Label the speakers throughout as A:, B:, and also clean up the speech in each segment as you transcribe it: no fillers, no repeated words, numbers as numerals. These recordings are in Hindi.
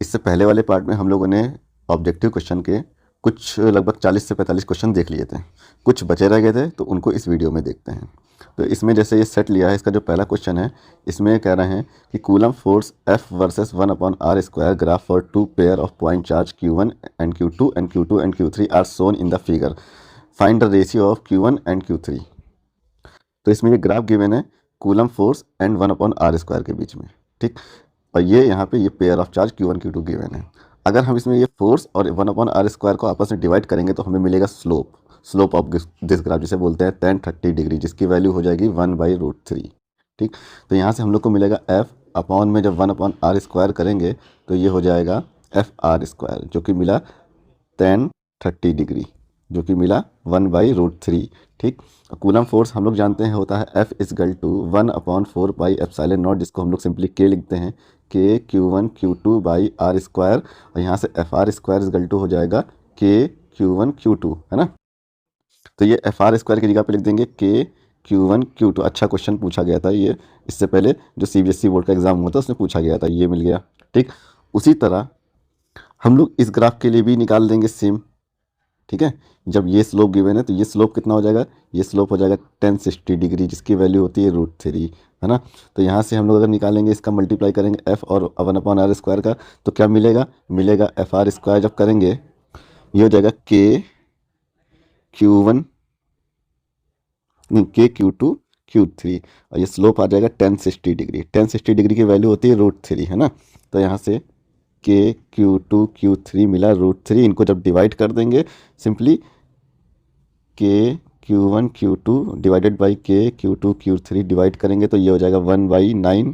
A: इससे पहले वाले पार्ट में हम लोगों ने ऑब्जेक्टिव क्वेश्चन के कुछ लगभग 40 से 45 क्वेश्चन देख लिए थे। कुछ बचे रह गए थे तो उनको इस वीडियो में देखते हैं। तो इसमें जैसे ये सेट लिया है, इसका जो पहला क्वेश्चन है इसमें कह रहे हैं कि Coulomb force F versus 1/r square graph for two pair of point charge Q1 and Q2 and Q2 and Q3 are shown in the figure, find the ratio of Q1 and Q3। तो इसमें ये ग्राफ गिवन है Coulomb force and 1/r square के बीच में, ठीक। और ये यहाँ पे ये pair of charge Q1 Q2 given है। अगर हम इसमें ये फोर्स और 1/r स्क्वायर को आपस में डिवाइड करेंगे तो हमें मिलेगा स्लोप ऑफ दिस ग्राफ, जिसे बोलते हैं tan 30 डिग्री, जिसकी वैल्यू हो जाएगी 1/√3, ठीक। तो यहाँ से हम लोग को मिलेगा F अपॉन में जब 1/r स्क्वायर करेंगे तो ये हो जाएगा FR स्क्वायर, जो कि मिला tan 30 डिग्री, जो कि मिला 1/√3, ठीक। कूलम फोर्स हम लोग जानते हैं होता है F = 1/4πε0, जिसको हम लोग सिंपली K लिखते हैं, K Q1 Q2/r स्क्वायर, और यहाँ से FR स्क्वायर = हो जाएगा K Q1 Q2, है ना। तो ये FR स्क्वायर की जगह पे लिख देंगे K Q1 Q2। अच्छा क्वेश्चन पूछा गया था ये, इससे पहले जो CBSE बोर्ड का एग्जाम हुआ था उसमें पूछा गया था, ये मिल गया, ठीक। उसी तरह हम लोग इस ग्राफ के लिए भी निकाल देंगे सेम, ठीक है। जब ये स्लोप गिवन है तो ये स्लोप कितना हो जाएगा, ये स्लोप हो जाएगा tan 60 डिग्री, जिसकी वैल्यू होती है √3, है ना। तो यहाँ से हम लोग अगर निकालेंगे, इसका मल्टीप्लाई करेंगे F और 1/r स्क्वायर का, तो क्या मिलेगा, मिलेगा FR स्क्वायर जब करेंगे ये हो जाएगा K Q1 नहीं K Q2 Q3, और ये स्लोप आ जाएगा tan 60 डिग्री। tan 60 डिग्री की वैल्यू होती है √3, है ना। तो यहाँ से K Q2 Q3 मिला √3, इनको जब डिवाइड कर देंगे simply K Q1 Q2 divided by K Q2 Q3 divide करेंगे तो ये हो जाएगा 1/9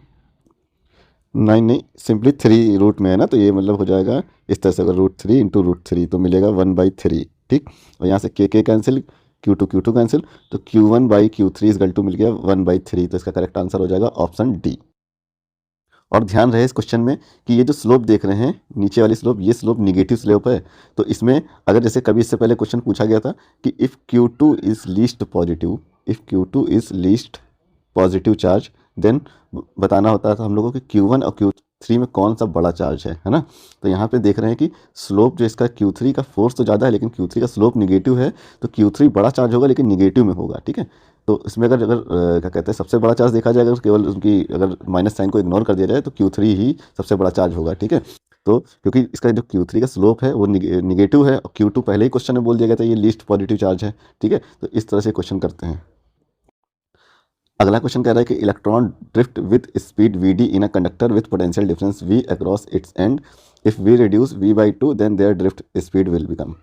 A: नहीं सिंपली 3 रूट में है ना, तो ये मतलब हो जाएगा इस तरह से, अगर √3 × √3 तो मिलेगा 1/3, ठीक। और यहाँ से K कैंसिल, Q2 कैंसिल, तो Q1/Q3 = मिल गया 1/3। तो इसका करेक्ट आंसर हो जाएगा ऑप्शन डी। और ध्यान रहे इस क्वेश्चन में कि ये जो स्लोप देख रहे हैं नीचे वाली स्लोप, ये स्लोप निगेटिव स्लोप है। तो इसमें अगर जैसे कभी इससे पहले क्वेश्चन पूछा गया था कि if Q2 is least positive charge, then बताना होता था हम लोगों को Q1 और Q3 में कौन सा बड़ा चार्ज है ना। तो यहाँ पे देख रहे हैं कि स्लोप जो इसका Q3 का फोर्स तो ज़्यादा है, लेकिन Q3 का स्लोप निगेटिव है, तो Q3 बड़ा चार्ज होगा लेकिन निगेटिव में होगा, ठीक है। तो इसमें अगर क्या कहते हैं सबसे बड़ा चार्ज देखा जाएगा, केवल उनकी अगर माइनस साइन को इग्नोर कर दिया जाए तो Q3 ही सबसे बड़ा चार्ज होगा, ठीक है। तो क्योंकि इसका जो Q3 का स्लोप है वो निगेटिव है, और Q2 पहले ही क्वेश्चन में बोल दिया गया था ये लीस्ट पॉजिटिव चार्ज है, ठीक है। तो इस तरह से क्वेश्चन करते हैं। अगला क्वेश्चन कह रहा है कि electron drift with speed vd in a conductor with potential difference v across its end, if v reduce v/2 then their drift speed will become,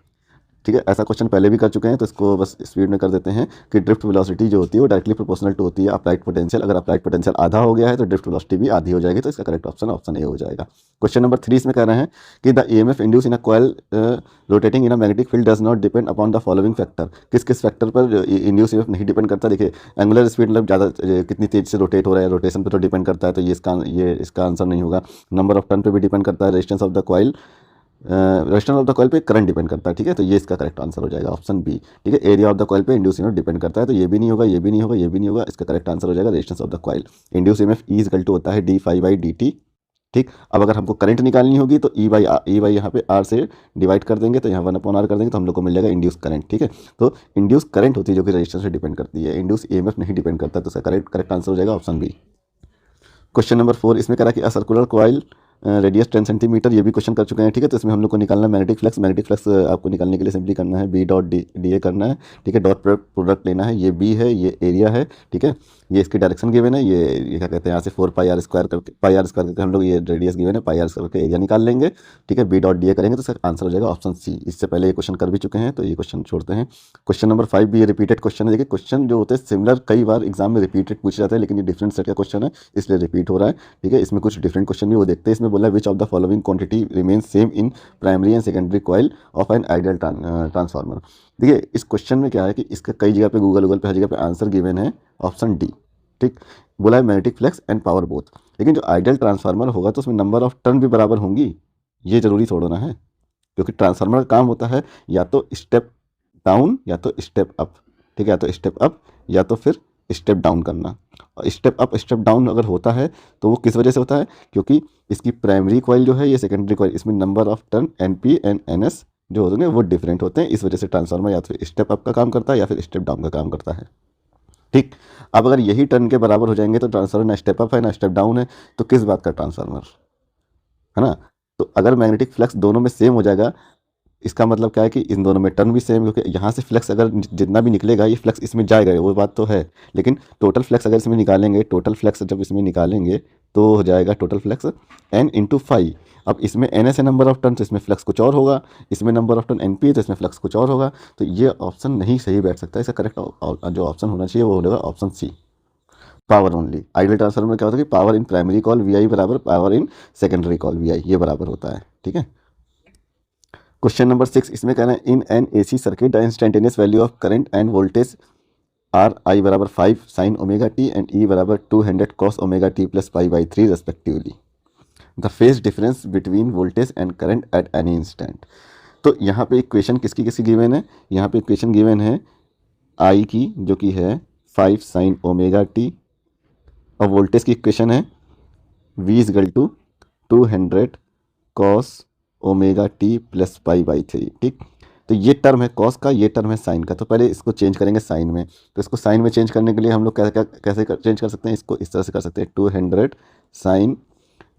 A: ठीक है। ऐसा क्वेश्चन पहले भी कर चुके हैं, तो इसको बस स्पीड में कर देते हैं कि ड्रिफ्ट वेलोसिटी जो होती है वो डायरेक्टली प्रोपोर्शनल टू होती है अप्लाइड पोटेंशियल। अगर अप्लाइड पोटेंशियल आधा हो गया है तो ड्रिफ्ट वेलोसिटी भी आधी हो जाएगी, तो इसका करेक्ट ऑप्शन ऑप्शन ए हो जाएगा। क्वेश्चन नंबर 3 इसमें कह रहे हैं कि the EMF induce in a coil rotating in a magnetic field does not depend upon the following factor. किस किस फैक्टर पर इंड्यूस EMF नहीं डिपेंड करता। देखिए एंगुलर स्पीड मतलब ज़्यादा कितनी तेज से रोटेट हो रहा है, रोटेशन पर तो डिपेंड करता है, तो ये इसका आंसर नहीं होगा। नंबर ऑफ टर्न पे भी डिपेंड करता है, रेजिस्टेंस ऑफ द कॉइल पे करंट डिपेंड करता है, ठीक है। तो ये इसका करेक्ट आंसर हो जाएगा ऑप्शन बी, ठीक है। एरिया ऑफ द कॉइल पे इंड्यूस EMF डिपेंड करता है, तो ये भी नहीं होगा, ये भी नहीं होगा, ये भी नहीं होगा। इसका करेक्ट आंसर हो जाएगा resistance of the coil. Induce EMF E = होता है d∅/dt, ठीक। अब अगर हमको करंट निकालनी होगी तो E बाई यहाँ पे R से डिवाइड कर देंगे, तो यहाँ 1/R कर देंगे तो हम लोग को मिल जाएगा इंड्यूस करंट, ठीक है। तो इंड्यूस करंट होती है जो कि रेजिस्टेंस से डिपेंड करती है, इंड्यूस EMF नहीं डिपेंड करता, तो इसका करेक्ट आंसर हो जाएगा ऑप्शन बी। क्वेश्चन नंबर 4 इसमें कह रहा है कि सर्कुलर कॉइल रेडियस 10 सेंटीमीटर, ये भी क्वेश्चन कर चुके हैं, ठीक है। तो इसमें हम लोग को निकालना है मैग्नेटिक फ्लक्स आपको निकालने के लिए सिंपली करना है B.dA करना है, ठीक है। डॉट प्रोडक्ट लेना है, ये B है, ये एरिया है, ठीक है। ये इसकी डायरेक्शन गिवन है, ये क्या कहते हैं, यहाँ से 4πr स्क्वायर करके हम लोग ये रेडियस गिवन है πr करके एरिया निकाल लेंगे, ठीक है। B.dA करेंगे तो इसका आंसर हो जाएगा ऑप्शन सी। इससे पहले ये क्वेश्चन कर भी चुके हैं, तो ये क्वेश्चन छोड़ते हैं। क्वेश्चन नंबर 5 भी ये रिपीटेड क्वेश्चन है। देखिए क्वेश्चन जो होते हैं सिमिलर कई बार एग्जाम में रिपीटेड पूछे जाते हैं, लेकिन ये डिफरेंट सेट का क्वेश्चन है इसलिए रिपीट हो रहा है, ठीक है। इसमें कुछ डिफरेंट क्वेश्चन भी वो देखते हैं। इसमें बोला है which of the following quantity remains same in primary and secondary coil of an ideal transformer. देखिए इस क्वेश्चन में क्या है कि इसका कई जगह पे गूगल पे हर जगह पे आंसर गिवन है ऑप्शन डी, ठीक। बोला है magnetic flux and power both, लेकिन जो आइडियल ट्रांसफार्मर होगा तो उसमें नंबर ऑफ टर्न भी बराबर होंगी, ये जरूरी थोड़ा ना है, क्योंकि ट्रांसफार्मर का काम होता है या तो स्टेप डाउन या तो स्टेप अप, ठीक है, या तो स्टेप अप या तो फिर स्टेप डाउन करना। और स्टेप अप स्टेप डाउन अगर होता है तो वो किस वजह से होता है, क्योंकि इसकी प्राइमरी कॉइल जो है ये सेकेंडरी कॉइल, इसमें number of turn NP and NS जो होते हैं वो डिफरेंट होते हैं, इस वजह से ट्रांसफार्मर या तो स्टेप अप का काम करता है या फिर स्टेप डाउन का काम करता है। ठीक, अब अगर यही टर्न के बराबर हो जाएंगे तो ट्रांसफार्मर ना स्टेप अप है ना स्टेप डाउन है, तो किस बात का ट्रांसफार्मर, है ना। तो अगर मैग्नेटिक फ्लक्स दोनों में सेम हो जाएगा, इसका मतलब क्या है कि इन दोनों में टर्न भी सेम, क्योंकि यहाँ से फ्लक्स अगर जितना भी निकलेगा ये फ्लक्स इसमें जाएगा, वो बात तो है, लेकिन टोटल फ्लक्स अगर इसमें निकालेंगे, टोटल फ्लक्स जब इसमें निकालेंगे तो हो जाएगा total flux N into five. अब इसमें NS है नंबर ऑफ टर्न, तो इसमें फ्लक्स कुछ और होगा, इसमें नंबर ऑफ टर्न NP है तो इसमें फ्लक्स कुछ और होगा, तो ये ऑप्शन नहीं सही बैठ सकता। इसका करेक्ट जो ऑप्शन होना चाहिए वो होगा option C, power only. Ideal transformer में क्या होता है कि power in primary coil VI बराबर power in secondary coil VI, ये बराबर होता है। ठीक है, क्वेश्चन नंबर 6 इसमें कहना है in an AC circuit the instantaneous value of current and voltage are I बराबर 5 sine omega t and E बराबर 200 cos omega t plus pi by 3 respectively. The phase difference between voltage and current at any instant. तो यहाँ पे इक्वेशन किसकी किसकी गिवन है, यहाँ पे इक्वेशन गिवन है I की जो कि है 5 साइन ओमेगा टी, और वोल्टेज की इक्वेशन है V equal to 200 cos omega t plus pi by 3। ठीक, तो ये टर्म है कॉस का, ये टर्म है साइन का, तो पहले इसको चेंज करेंगे साइन में। तो इसको साइन में चेंज करने के लिए हम लोग कैसे चेंज कर सकते हैं, इसको इस तरह से कर सकते हैं 200 sine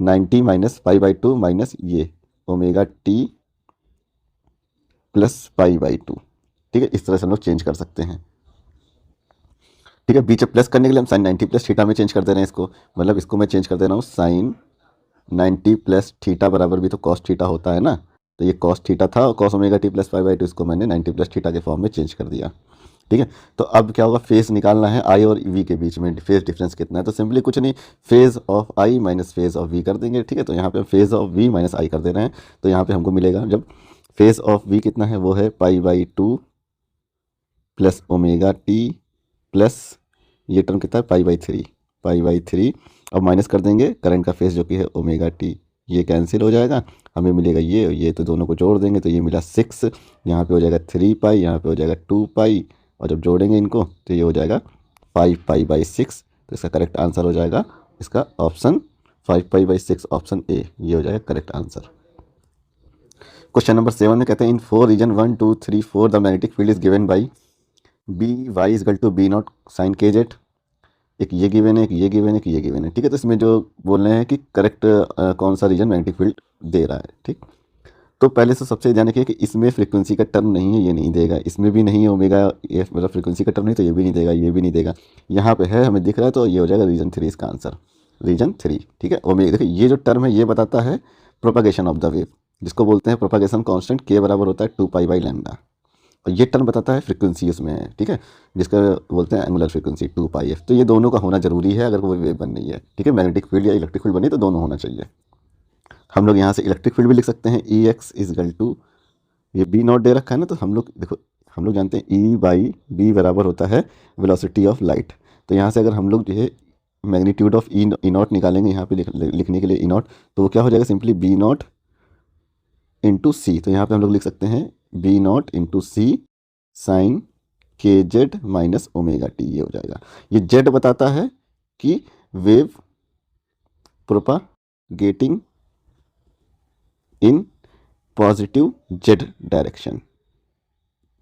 A: 90 minus pi by 2 minus ये omega t plus pi by 2। ठीक है, इस तरह से हम लोग चेंज कर सकते हैं। ठीक है, बीच में प्लस करने के लिए हम साइन 90 प्लस थीटा में चेंज कर दे रहे हैं इसको, मतलब इसको मैं चेंज कर दे रहा हूँ साइन 90 प्लस थीटा बराबर भी तो कॉस थीटा होता है ना, तो ये कॉस थीटा था और cos omega t plus pi by 2 इसको मैंने 90 प्लस थीटा के फॉर्म में चेंज कर दिया। ठीक है, तो अब क्या होगा, फेज निकालना है I और V के बीच में फेज डिफरेंस कितना है, तो सिंपली कुछ नहीं, phase of I minus phase of V कर देंगे। ठीक है, तो यहाँ पे phase of V minus I कर दे रहे हैं, तो यहाँ पे हमको मिलेगा जब फेज ऑफ V कितना है वो है पाई by 2 plus omega t plus ये टर्म कितना है पाई बाई 3, अब माइनस कर देंगे करंट का फेज जो कि है ओमेगा टी, ये कैंसिल हो जाएगा, हमें मिलेगा ये तो दोनों को जोड़ देंगे तो ये मिला 6, यहाँ पे हो जाएगा 3 पाई, यहाँ पे हो जाएगा 2 पाई, और जब जोड़ेंगे इनको तो ये हो जाएगा 5 पाई बाई 6। तो इसका करेक्ट आंसर हो जाएगा इसका option 5 pi by 6 option A, ये हो जाएगा करेक्ट आंसर। क्वेश्चन नंबर 7 में कहते हैं in 4 region 1 2 3 4 the magnetic field is given by BY equal to B0 sine KZ। एक ये गिवन है, एक ये गिवन है, एक ये गिवन है। ठीक है, तो इसमें जो बोल रहे हैं कि करेक्ट कौन सा रीजन मैग्नेटिक फील्ड दे रहा है। ठीक, तो पहले से सबसे ध्यान रखिए कि इसमें फ्रीक्वेंसी का टर्म नहीं है, ये नहीं देगा, इसमें भी नहीं है ओमेगा, ये मतलब फ्रीक्वेंसी का टर्म नहीं तो ये भी नहीं देगा, ये भी नहीं देगा, यहाँ पे है हमें दिख रहा है, तो ये हो जाएगा रीजन 3 इसका आंसर, रीजन 3। ठीक है, ओमेगा देखिए ये जो टर्म है ये बताता है प्रोपागेशन ऑफ द वेव, जिसको बोलते हैं प्रोपागेशन कांस्टेंट K बराबर होता है 2 पाई बाई लैम्डा, और ये टर्म बताता है फ्रीक्वेंसी उसमें है। ठीक है, जिसका बोलते हैं एंगुलर फ्रीक्वेंसी 2 पाई एफ, तो ये दोनों का होना जरूरी है अगर कोई वेव बन रही है। ठीक है, मैग्नेटिक फील्ड या इलेक्ट्रिक फील्ड बनी तो दोनों होना चाहिए। हम लोग यहाँ से इलेक्ट्रिक फील्ड भी लिख सकते हैं EX इजगल टू ये B0 दे रखा है ना, तो हम लोग देखो हम लोग जानते हैं E बाई B बराबर होता है वेलोसिटी ऑफ लाइट, तो यहाँ से अगर हम लोग जो है मैग्नीट्यूड ऑफ ई नॉट निकालेंगे यहाँ पे लिखने के लिए ई नॉट, तो वो क्या हो जाएगा सिंपली B0 इंटू सी, तो यहाँ पे हम लोग लिख सकते हैं B0 into C sine KZ minus omega t, ये हो जाएगा। ये Z बताता है कि wave propagating in positive Z direction.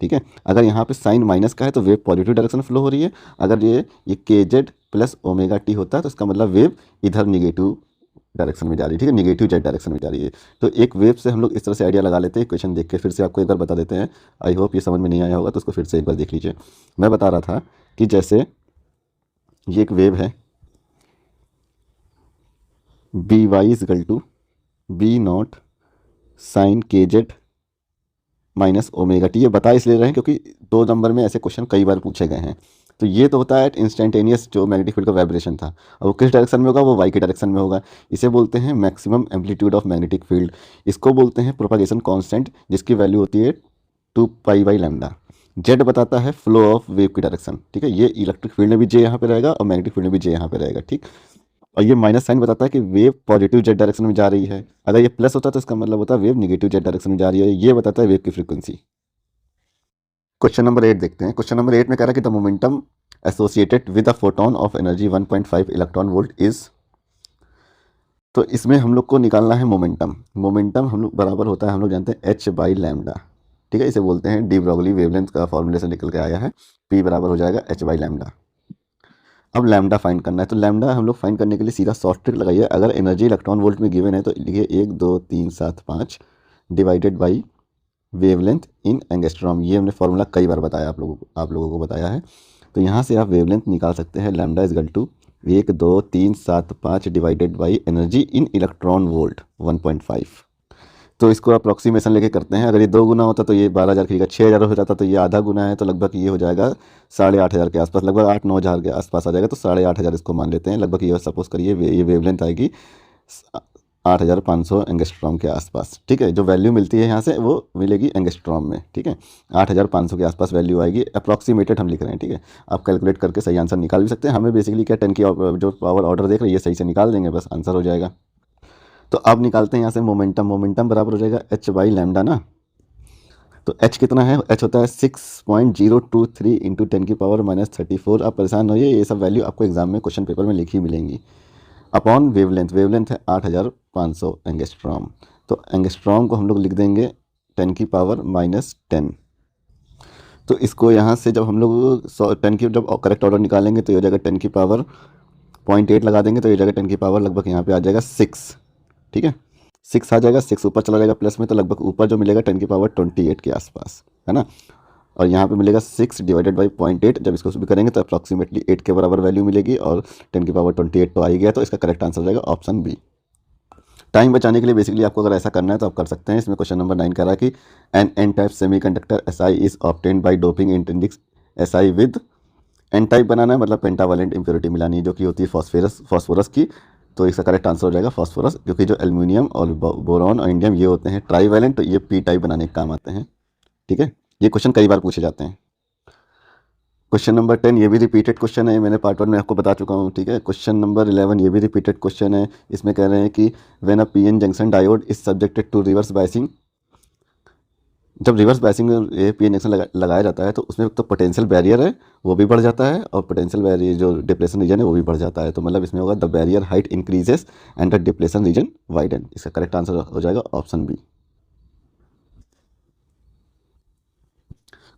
A: ठीक है, अगर यहाँ पे साइन माइनस का है तो वेव पॉजिटिव डायरेक्शन में फ्लो हो रही है, अगर ये KZ प्लस ओमेगा टी होता है तो इसका मतलब वेव इधर निगेटिव डायरेक्शन में जा रही है। ठीक है, निगेटिव Z डायरेक्शन में जा रही है। तो एक वेव से हम लोग इस तरह से आइडिया लगा लेते हैं, क्वेश्चन देख के फिर से आपको एक बार बता देते हैं, आई होप ये समझ में नहीं आया होगा तो उसको फिर से एक बार देख लीजिए। मैं बता रहा था कि जैसे ये एक वेव है BY equal to B0 sine KZ minus omega t, ये बता इसलिए रहे हैं क्योंकि 2 नंबर में ऐसे क्वेश्चन कई बार पूछे गए हैं। तो ये तो होता है इंस्टेंटेनियस जो मैग्नेटिक फील्ड का वाइब्रेशन था, और वो किस डायरेक्शन में होगा, वो वाई के डायरेक्शन में होगा। इसे बोलते हैं maximum amplitude of magnetic field, इसको बोलते हैं प्रोपागेशन कांस्टेंट, जिसकी वैल्यू होती है 2 पाई बाई लैम्डा। जेड बताता है फ्लो ऑफ वेव की डायरेक्शन। ठीक है, ये इलेक्ट्रिक फील्ड में भी जे यहाँ पे रहेगा और मैग्नेटिक फील्ड में भी जे यहाँ पे रहेगा। ठीक, और ये माइनस साइन बताता है कि वेव पॉजिटिव जेड डायरेक्शन में जा रही है, अगर ये प्लस होता है तो इसका मतलब होता है वेव निगेटिव जेड डायरेक्शन में जा रही है, ये बताता है वेव की फ्रीक्वेंसी। क्वेश्चन नंबर 8 देखते हैं। क्वेश्चन नंबर 8 में कह रहा है कि the momentum associated with a photon of energy 1.5 electron volt is. तो इसमें हम लोग को निकालना है मोमेंटम। मोमेंटम हम लोग बराबर होता है, हम लोग जानते हैं h बाई लैम्डा, ठीक है। इसे बोलते हैं डी ब्रॉगली वेवलेंथ का फॉर्मूले से निकल के आया है, p बराबर हो जाएगा h बाई लैम्डा। अब लैम्डा फाइंड करना है, तो लैम्डा हम लोग फाइंड करने के लिए सीधा शॉर्ट ट्रिक लगाइए। अगर एनर्जी इलेक्ट्रॉन वोल्ट में गिवन है तो लिखिए 1 2 3 7 5 divided by wavelength in angstrom. ये हमने फॉर्मूला कई बार बताया, आप लोगों को बताया है। तो यहाँ से आप वेवलेंथ निकाल सकते हैं, lambda is equal to 1 2 3 7 5 divided by energy in electron volt 1.5। तो इसको अप्रॉक्सीमेशन लेके करते हैं। अगर ये 2 गुना होता तो ये 12,000 की जगह 6,000 हो जाता, तो ये आधा गुना है, तो लगभग ये हो जाएगा 8,500 के आसपास, लगभग 8-9 हज़ार के आसपास आ जाएगा। तो 8,500 इसको मान लेते हैं, लगभग ये सपोज करिए ये वेवलेंथ आएगी 8,500 एंगस्ट्रॉम के आसपास, ठीक है। जो वैल्यू मिलती है यहाँ से वो मिलेगी एंगस्ट्रॉम में, ठीक है। 8,500 के आसपास वैल्यू आएगी, अप्रॉक्सीमेटेड हम लिख रहे हैं, ठीक है। आप कैलकुलेट करके सही आंसर निकाल भी सकते हैं। हमें बेसिकली क्या 10 की जो पावर ऑर्डर देख रहे हैं ये सही से निकाल देंगे, बस आंसर हो जाएगा। तो अब निकालते हैं यहाँ से मोमेंटम। मोमेंटम बराबर हो जाएगा h बाई लैम्डा ना। तो h कितना है, h होता है 6.023 इंटू 10 की पावर -34। आप परेशान होइए, ये सब वैल्यू आपको एग्जाम में क्वेश्चन पेपर में लिखी मिलेंगी। अपॉन वेवलेंथ, वेवलेंथ है 8,500 एंगस्ट्रॉम। तो एंगस्ट्रॉम को हम लोग लिख देंगे 10 की पावर -10। तो इसको यहाँ से जब हम लोग 10 की जब करेक्ट ऑर्डर निकालेंगे तो ये हो जाएगा 10 की पावर 0.8 लगा देंगे तो ये जाएगा 10 की पावर लगभग यहाँ पे आ जाएगा 6, ठीक है। 6 आ जाएगा, 6 ऊपर चला जाएगा प्लस में, तो लगभग ऊपर जो मिलेगा 10 की पावर 28 के आसपास, है ना। और यहाँ पे मिलेगा 6 डिवाइडेड बाई 0.8। जब इसको भी करेंगे तो अप्रॉक्सीमेटली 8 के बराबर वैल्यू मिलेगी, और 10 की पावर 28 तो आ ही गया। तो इसका करेक्ट आंसर हो जाएगा ऑप्शन बी। टाइम बचाने के लिए बेसिकली आपको अगर ऐसा करना है तो आप कर सकते हैं। इसमें क्वेश्चन नंबर 9 कह रहा है कि N type semiconductor SI is obtained by doping intrinsic SI with. N type बनाना है मतलब पेंटावैलेंट इम्प्योरिटी मिलानी है, जो कि होती है फॉस्फोरस की। तो इसका करेक्ट आंसर हो जाएगा फॉस्फोरस, क्योंकि जो एल्यूमिनियम और बोरॉन और इंडियम ये होते हैं ट्राईवैलेंट, तो ये p टाइप बनाने के काम आते हैं, ठीक है। ये क्वेश्चन कई बार पूछे जाते हैं। क्वेश्चन नंबर 10 ये भी रिपीटेड क्वेश्चन है, मैंने पार्ट 1 में आपको बता चुका हूँ, ठीक है। क्वेश्चन नंबर 11 ये भी रिपीटेड क्वेश्चन है। इसमें कह रहे हैं कि when a PN junction diode is subjected to reverse biasing. जब रिवर्स बायसिंग में ये पीएन जंक्शन लगाया जाता है तो उसमें तो पोटेंशियल बैरियर है वो भी बढ़ जाता है, और पोटेंशियल बैरियर जो डिप्लेशन रीजन है वो भी बढ़ जाता है। तो मतलब इसमें होगा the barrier height increases and the depletion region widen. इसका करेक्ट आंसर हो जाएगा option B.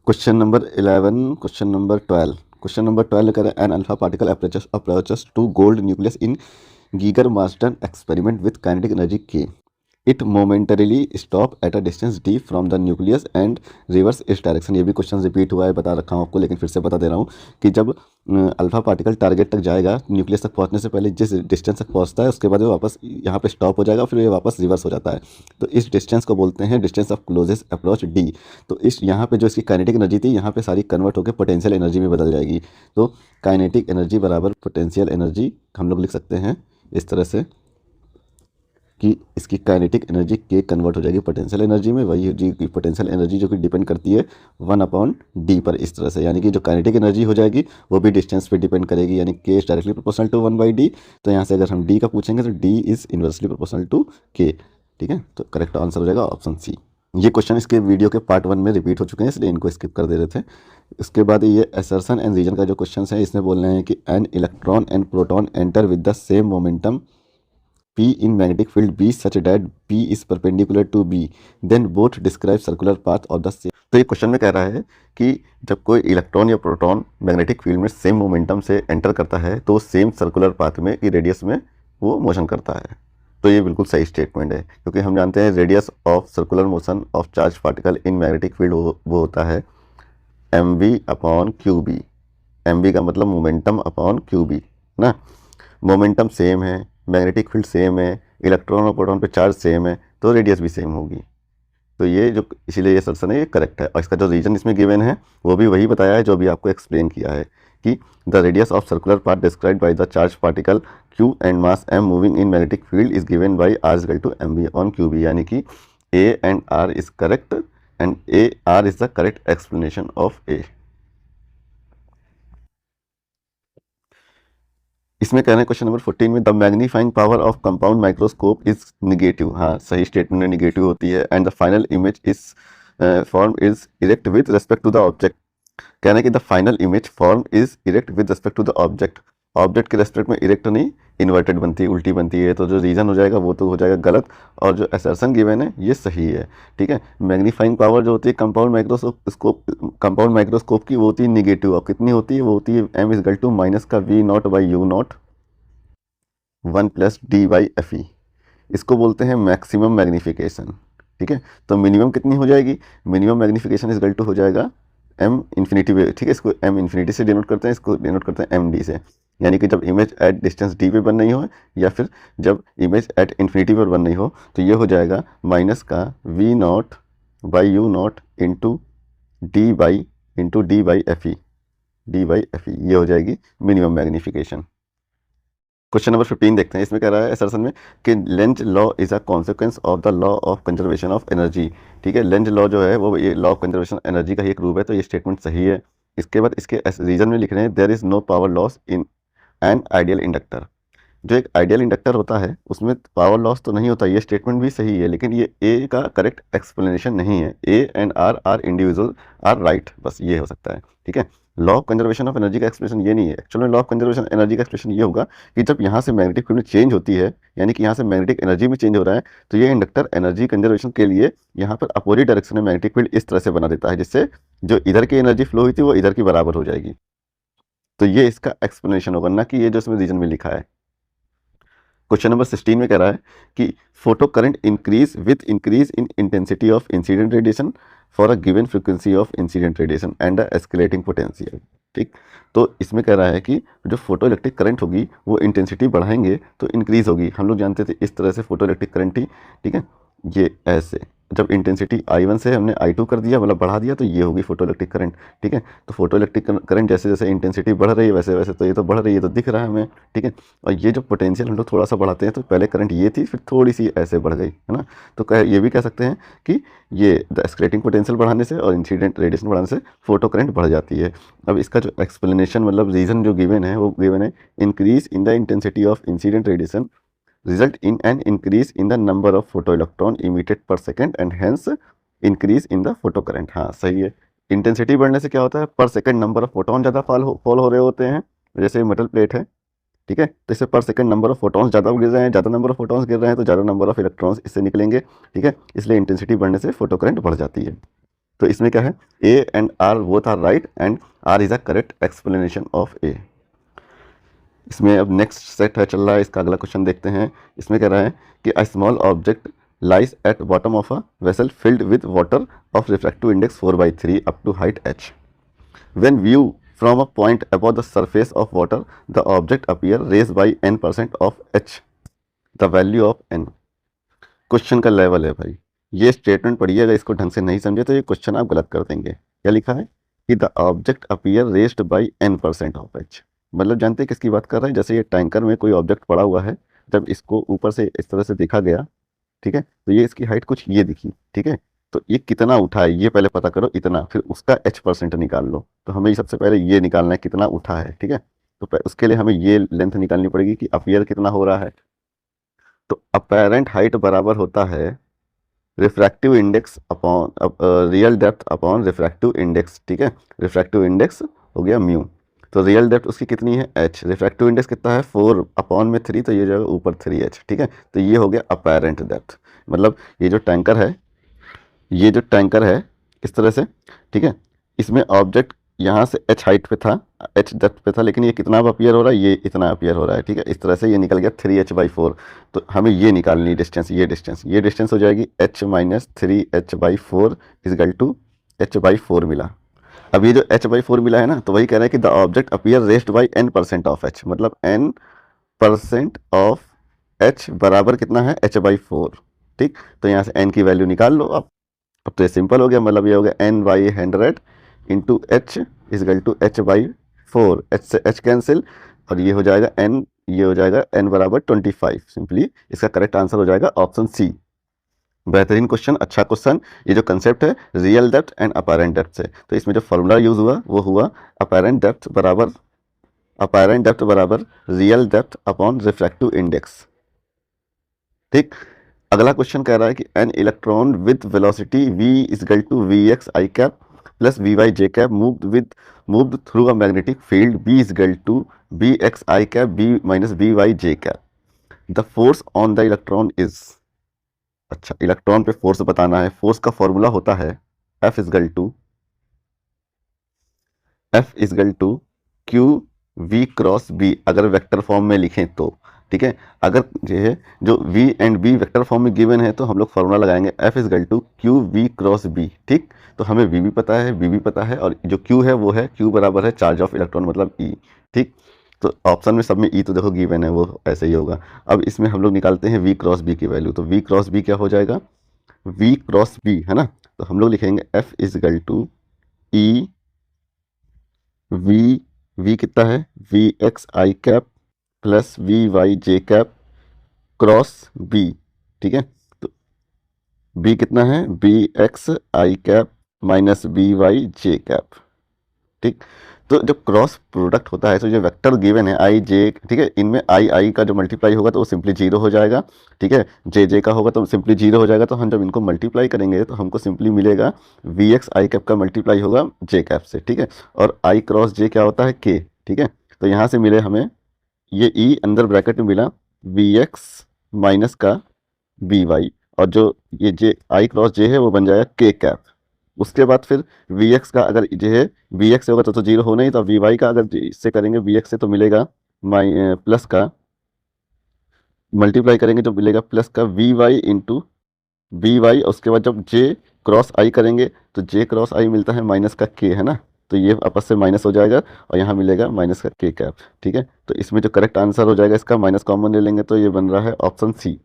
A: Question number 11, question number 12। Question number 12 करें an alpha particle approaches to gold nucleus in Geiger Marsden experiment with kinetic energy के। It momentarily stop at a distance d from the nucleus and reverse its direction. ये भी क्वेश्चन रिपीट हुआ है, बता रखा हूँ आपको, लेकिन फिर से बता दे रहा हूँ कि जब अल्फा पार्टिकल टारगेट तक जाएगा, न्यूक्लियस तक पहुँचने से पहले जिस डिस्टेंस तक पहुँचता है उसके बाद वो वापस यहाँ पे स्टॉप हो जाएगा, फिर ये वापस रिवर्स हो जाता है। तो इस डिस्टेंस को बोलते हैं distance of closest approach d। तो इस यहाँ पे जो इसकी काइनेटिक एनर्जी थी यहाँ पे सारी कन्वर्ट होकर पोटेंशियल एनर्जी में बदल जाएगी। तो काइनेटिक एनर्जी बराबर पोटेंशियल एनर्जी हम लोग लिख सकते हैं इस तरह से कि इसकी काइनेटिक एनर्जी के कन्वर्ट हो जाएगी पोटेंशियल एनर्जी में। वही जी की पोटेंशियल एनर्जी जो कि डिपेंड करती है 1/d पर, इस तरह से। यानी कि जो काइनेटिक एनर्जी हो जाएगी वो भी डिस्टेंस पे डिपेंड करेगी, यानी k is directly proportional to 1/d। तो यहाँ से अगर हम d का पूछेंगे तो d is inversely proportional to k, ठीक है। तो करेक्ट आंसर हो जाएगा ऑप्शन सी। ये क्वेश्चन इसके वीडियो के पार्ट 1 में रिपीट हो चुके हैं, इसलिए इनको स्किप कर दे रहे थे। इसके बाद ये असर्शन एंड रीजन का जो क्वेश्चन है इसमें बोल रहे हैं कि an electron and proton enter with the same momentum P in magnetic field B such that P is perpendicular to B, then both describe circular path of the same। तो ये क्वेश्चन में कह रहा है कि जब कोई इलेक्ट्रॉन या प्रोटॉन मैग्नेटिक फील्ड में सेम मोमेंटम से एंटर करता है तो सेम सर्कुलर पाथ में की रेडियस में वो मोशन करता है। तो ये बिल्कुल सही स्टेटमेंट है, क्योंकि हम जानते हैं radius of circular motion of charge particle in magnetic field वो होता है mv/qb। mv का मतलब मोमेंटम अपॉन qb ना। मोमेंटम सेम है, मैग्नेटिक फील्ड सेम है, इलेक्ट्रॉन और प्रोटॉन पे चार्ज सेम है, तो रेडियस भी सेम होगी। तो ये जो इसीलिए ये असर्शन है ये करेक्ट है। और इसका जो रीजन इसमें गिवन है वो भी वही बताया है जो भी आपको एक्सप्लेन किया है कि the radius of circular path described by the charge particle q and mass m moving in magnetic field is given by r equal to mv/qb। यानी कि a and r is correct and r is the correct explanation of a। इसमें कहना है क्वेश्चन नंबर 14 में the magnifying power of compound microscope is negative. हाँ सही स्टेटमेंट में निगेटिव होती है। And the final image is form is erect with respect to the object. कहना है कि the final image form is erect with respect to the object, object के रेस्पेक्ट में इरेक्ट नहीं इन्वर्टेड बनती है, उल्टी बनती है। तो जो रीजन हो जाएगा वो तो हो जाएगा गलत, और जो असर्शन गिवन है ये सही है। ठीक है, मैग्नीफाइंग पावर जो होती है कंपाउंड माइक्रोस्कोप, कंपाउंड माइक्रोस्कोप की वो होती है निगेटिव, और कितनी होती है, वो होती है m इजकल टू माइनस का v not by you not 1 plus D by F E, इसको बोलते हैं मैक्सिमम मैग्नीफिकेशन। ठीक है, तो मिनिमम कितनी हो जाएगी, मिनिमम मैग्नीफिकेशन इजकल टू हो जाएगा m इन्फिनिटी पे। ठीक है, इसको m इन्फिनिटी से डिनोट करते हैं, इसको डिनोट करते हैं md से, यानी कि जब इमेज एट डिस्टेंस d पे बन रही हो या फिर जब इमेज एट इन्फिनिटी पर बन रही हो, तो ये हो जाएगा माइनस का v not by you not into D by F E, ये हो जाएगी मिनिमम मैग्नीफिकेशन। क्वेश्चन नंबर 15 देखते हैं। इसमें कह रहा है असर्शन में कि Lenz law is a consequence of the law of conservation of energy. ठीक है, लेंज लॉ जो है वो ये लॉ ऑफ कंजर्वेशन एनर्जी का ही एक रूप है, तो ये स्टेटमेंट सही है। इसके बाद इसके रीजन में लिख रहे हैं there is no power loss in an ideal inductor. जो एक आइडियल इंडक्टर होता है उसमें पावर लॉस तो नहीं होता, ये स्टेटमेंट भी सही है, लेकिन ये ए का करेक्ट एक्सप्लेनेशन नहीं है। A and R individual are right, बस ये हो सकता है। ठीक है, law of conservation of energy का एक्सप्रेशन ये नहीं है। Actually law of conservation energy का एक्सप्रेशन ये होगा कि जब यहाँ से मैग्नेटिक फील्ड चेंज होती है, यानी कि यहाँ से मैग्नेटिक एनर्जी में चेंज हो रहा है, तो ये इंडक्टर एनर्जी कंजर्वेशन के लिए यहाँ पर अपोजिट डायरेक्शन में मैग्नेटिक फील्ड इस तरह से बना देता है, जिससे जो इधर की एनर्जी फ्लो हुई थी वो इधर की बराबर हो जाएगी। तो ये इसका एक्सप्लेनेशन होगा, ना कि ये जो इसमें रीजन में लिखा है। क्वेश्चन नंबर 16 में कह रहा है कि photo current increase with increase in intensity of incident radiation for a given frequency of incident radiation and a escalating potential. ठीक, तो इसमें कह रहा है कि जो फोटो इलेक्ट्रिक करंट होगी वो इंटेंसिटी बढ़ाएंगे तो इंक्रीज होगी। हम लोग जानते थे इस तरह से फोटो इलेक्ट्रिक करंट ही, ठीक है, ये ऐसे जब इंटेंसिटी I1 से हमने I2 कर दिया, मतलब बढ़ा दिया, तो ये होगी फोटो इलेक्ट्रिक करंट। ठीक है, तो फोटो इलेक्ट्रिक करंट जैसे जैसे इंटेंसिटी बढ़ रही है वैसे वैसे तो ये तो बढ़ रही है, तो दिख रहा है हमें। ठीक है, और ये जो पोटेंशियल हम लोग थोड़ा सा बढ़ाते हैं, तो पहले करंट ये थी, फिर थोड़ी सी ऐसे बढ़ गई, है ना। तो ये भी कह सकते हैं कि ये द एस्केलेटिंग पोटेंशियल बढ़ाने से और इंसिडेंट रेडिएशन बढ़ाने से फोटो करंट बढ़ जाती है। अब इसका जो एक्सप्लेनेशन मतलब रीज़न जो गिवन है वो गिवन है increase in the intensity of incident radiation result in an increase in the number of photoelectron emitted per second and hence increase in the photocurrent। हाँ सही है, इंटेंसिटी बढ़ने से क्या होता है, पर सेकंड नंबर ऑफ फोटोन ज़्यादा फॉल हो रहे होते हैं। जैसे मेटल प्लेट है, ठीक है, तो इससे पर सेकंड नंबर ऑफ फोटोन्स ज़्यादा गिर रहे हैं, ज़्यादा नंबर ऑफ फोटोन्स गिर रहे हैं तो ज़्यादा नंबर ऑफ इलेक्ट्रॉन्स इससे निकलेंगे। ठीक है, इसलिए इंटेंसिटी बढ़ने से फोटो करंट बढ़ जाती है। तो इसमें क्या है, A and R both are right and R is a correct explanation of A. इसमें अब नेक्स्ट सेट है चल रहा है, इसका अगला क्वेश्चन देखते हैं। इसमें कह रहा है कि a small object lies at bottom of a vessel filled with water of refractive index 4/3 up to height h। When view from a point above the surface of water the object appear raise by n% of h, the value of n। Question का लेवल है भाई, ये स्टेटमेंट पढ़िएगा, इसको ढंग से नहीं समझे तो ये क्वेश्चन आप गलत कर देंगे। क्या लिखा है कि the object appear raised by n% of h, मतलब जानते हैं किसकी बात कर रहे हैं। जैसे ये टैंकर में कोई ऑब्जेक्ट पड़ा हुआ है, जब इसको ऊपर से इस तरह से देखा गया, ठीक है, तो ये इसकी हाइट कुछ ये दिखी, ठीक है, तो ये कितना उठा है ये पहले पता करो इतना, फिर उसका h% निकाल लो। तो हमें सबसे पहले ये निकालना है कितना उठा है। ठीक है, तो उसके लिए हमें ये लेंथ निकालनी पड़ेगी कि अपीयर कितना हो रहा है। तो अपेरेंट हाइट बराबर होता है refractive index upon real depth upon refractive index. ठीक है, रिफ्रैक्टिव इंडेक्स हो गया म्यू, तो रियल डेप्थ उसकी कितनी है h, रिफ्रैक्टिव इंडेक्स कितना है 4 अपॉन में 3, तो ये जाएगा ऊपर 3h। ठीक है, तो ये हो गया अपेरेंट डेप्थ, मतलब ये जो टैंकर है, ये जो टैंकर है इस तरह से, ठीक है, इसमें ऑब्जेक्ट यहाँ से h हाइट पे था, h डेप्थ पे था, लेकिन ये कितना अपीयर हो रहा है, ये इतना अपीयर हो रहा है। ठीक है, इस तरह से ये निकल गया 3h/4। तो हमें ये निकालनी डिस्टेंस, ये डिस्टेंस हो जाएगी h minus 3h/4 is equal to h/4 मिला। अब ये जो h/4 मिला है ना, तो वही कह रहा है कि the object appear raised by n% of h, मतलब n% ऑफ h बराबर कितना है h/4। ठीक, तो यहाँ से n की वैल्यू निकाल लो आप। अब तो ये सिंपल हो गया, मतलब ये हो गया n/100 into h equal to h/4, h से h कैंसिल, और ये हो जाएगा n, ये हो जाएगा n बराबर 25। सिंपली इसका करेक्ट आंसर हो जाएगा ऑप्शन सी। बेहतरीन क्वेश्चन, अच्छा क्वेश्चन। ये जो कंसेप्ट है real depth and apparent depth से, तो इसमें जो फॉर्मूला यूज हुआ वो हुआ अपेरेंट डेप्थ बराबर real depth upon refractive index. ठीक, अगला क्वेश्चन कह रहा है कि an electron with velocity v equal to vx i cap plus v y j cap moved through a magnetic field B is equal to B x i cap B minus B y j cap. The force on the electron is, अच्छा इलेक्ट्रॉन पे फोर्स बताना है। फोर्स का फॉर्मूला होता है F equal to q v cross B, अगर वेक्टर फॉर्म में लिखें तो। ठीक है, अगर जो है जो v and b vector form में गिवन है तो हम लोग फॉर्मूला लगाएंगे F=Q v क्रॉस b। ठीक, तो हमें v भी पता है, b भी पता है, और जो q है वो है q बराबर है चार्ज ऑफ इलेक्ट्रॉन मतलब e। ठीक, तो ऑप्शन में सब में e तो देखो गिवन है, वो ऐसे ही होगा। अब इसमें हम लोग निकालते हैं v क्रॉस b की वैल्यू, तो v क्रॉस b क्या हो जाएगा, v क्रॉस b है ना, तो हम लोग लिखेंगे F=E v कितना है v x i cap plus v y j cap cross B. ठीक है, तो b कितना है B x i cap minus B y j cap. ठीक, तो जब क्रॉस प्रोडक्ट होता है तो जो वेक्टर गिवन है आई जे, ठीक है, इनमें आई आई का जो मल्टीप्लाई होगा तो वो सिंपली जीरो हो जाएगा। ठीक है, जे जे का होगा तो सिंपली जीरो हो जाएगा। तो हम जब इनको मल्टीप्लाई करेंगे तो हमको सिंपली मिलेगा वी एक्स आई कैप का मल्टीप्लाई होगा जे कैप से। ठीक है, और आई क्रॉस जे क्या होता है के। ठीक है, तो यहाँ से मिले हमें ये ई अंदर ब्रैकेट में मिला वी एक्स माइनस का बी वाई, और जो ये जे आई क्रॉस जे है वो बन जाएगा के कैप। उसके बाद फिर वी एक्स का अगर जो है वी एक्स से होगा तो जीरो होना ही, तो वी वाई का अगर इससे करेंगे वी एक्स से तो मिलेगा प्लस का मल्टीप्लाई करेंगे तो मिलेगा प्लस का v y into v y. उसके बाद जब जे क्रॉस आई करेंगे तो जे क्रॉस आई मिलता है माइनस का के, है ना, तो ये आपस से माइनस हो जाएगा और यहाँ मिलेगा माइनस का के कैप। ठीक है, तो इसमें जो करेक्ट आंसर हो जाएगा इसका माइनस कॉमन ले लेंगे तो ये बन रहा है ऑप्शन सी।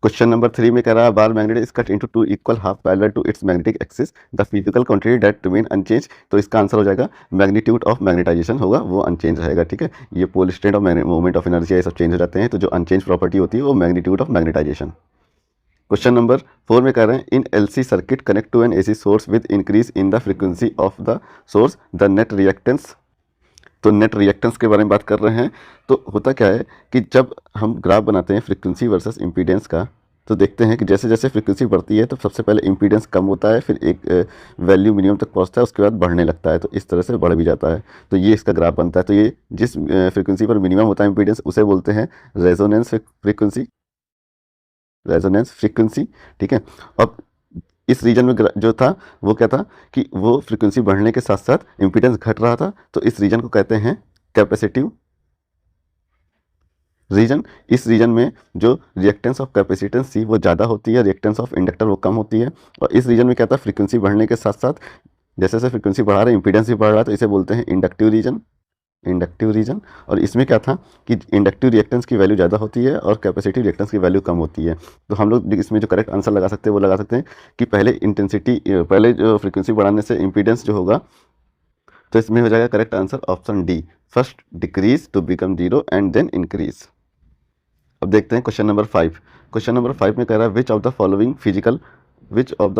A: क्वेश्चन नंबर 3 में कह रहा है bar magnet is cut into two equal half parallel to its magnetic axis, the physical quantity that remain unchange. तो इसका आंसर हो जाएगा मैग्नीट्यूड ऑफ मैग्नेटाइजेशन होगा, वो अनचेंज रहेगा। ठीक है, ये पोल स्ट्रेंथ और मोमेंट ऑफ एनर्जी ये सब चेंज हो जाते हैं, तो जो अनचेंज प्रॉपर्टी होती है वो magnitude of magnetization. Question number 4 में कह रहे हैं in LC circuit connect to an AC source with increase in the frequency of the source the net reactance. तो नेट रिएक्टेंस के बारे में बात कर रहे हैं। तो होता क्या है कि जब हम ग्राफ बनाते हैं फ्रीक्वेंसी वर्सेस इम्पीडेंस का, तो देखते हैं कि जैसे जैसे फ्रीक्वेंसी बढ़ती है तो सबसे पहले इम्पीडेंस कम होता है, फिर एक वैल्यू मिनिमम तक पहुंचता है, उसके बाद बढ़ने लगता है, तो इस तरह से बढ़ भी जाता है। तो ये इसका ग्राफ बनता है। तो ये जिस फ्रीक्वेंसी पर मिनिमम होता है इम्पीडेंस उसे बोलते हैं रेजोनेंस फ्रीक्वेंसी, रेजोनेंस फ्रीक्वेंसी। ठीक है, अब इस रीजन में जो था वो क्या था कि वो फ्रीक्वेंसी बढ़ने के साथ साथ इम्पीडेंस घट रहा था, तो इस रीजन को कहते हैं कैपेसिटिव रीजन। इस रीजन में जो रिएक्टेंस ऑफ कैपेसिटेंस थी वो ज़्यादा होती है, रिएक्टेंस ऑफ इंडक्टर वो कम होती है। और इस रीजन में क्या था, फ्रीक्वेंसी बढ़ने के साथ साथ जैसे जैसे फ्रीक्वेंसी बढ़ा रहे हैं इम्पीडेंस भी बढ़ रहा है, तो इसे बोलते हैं इंडक्टिव रीजन, इंडक्टिव रीजन। और इसमें क्या था कि इंडक्टिव रिएक्टेंस की वैल्यू ज़्यादा होती है और कैपेसिटिव रिएक्टेंस की वैल्यू कम होती है। तो हम लोग इसमें जो करेक्ट आंसर लगा सकते हैं वो लगा सकते हैं कि पहले जो फ्रीक्वेंसी बढ़ाने से इम्पीडेंस जो होगा, तो इसमें हो जाएगा correct answer option D, first decrease to become zero and then increase. अब देखते हैं क्वेश्चन नंबर 5। क्वेश्चन नंबर 5 में कह रहा है which of the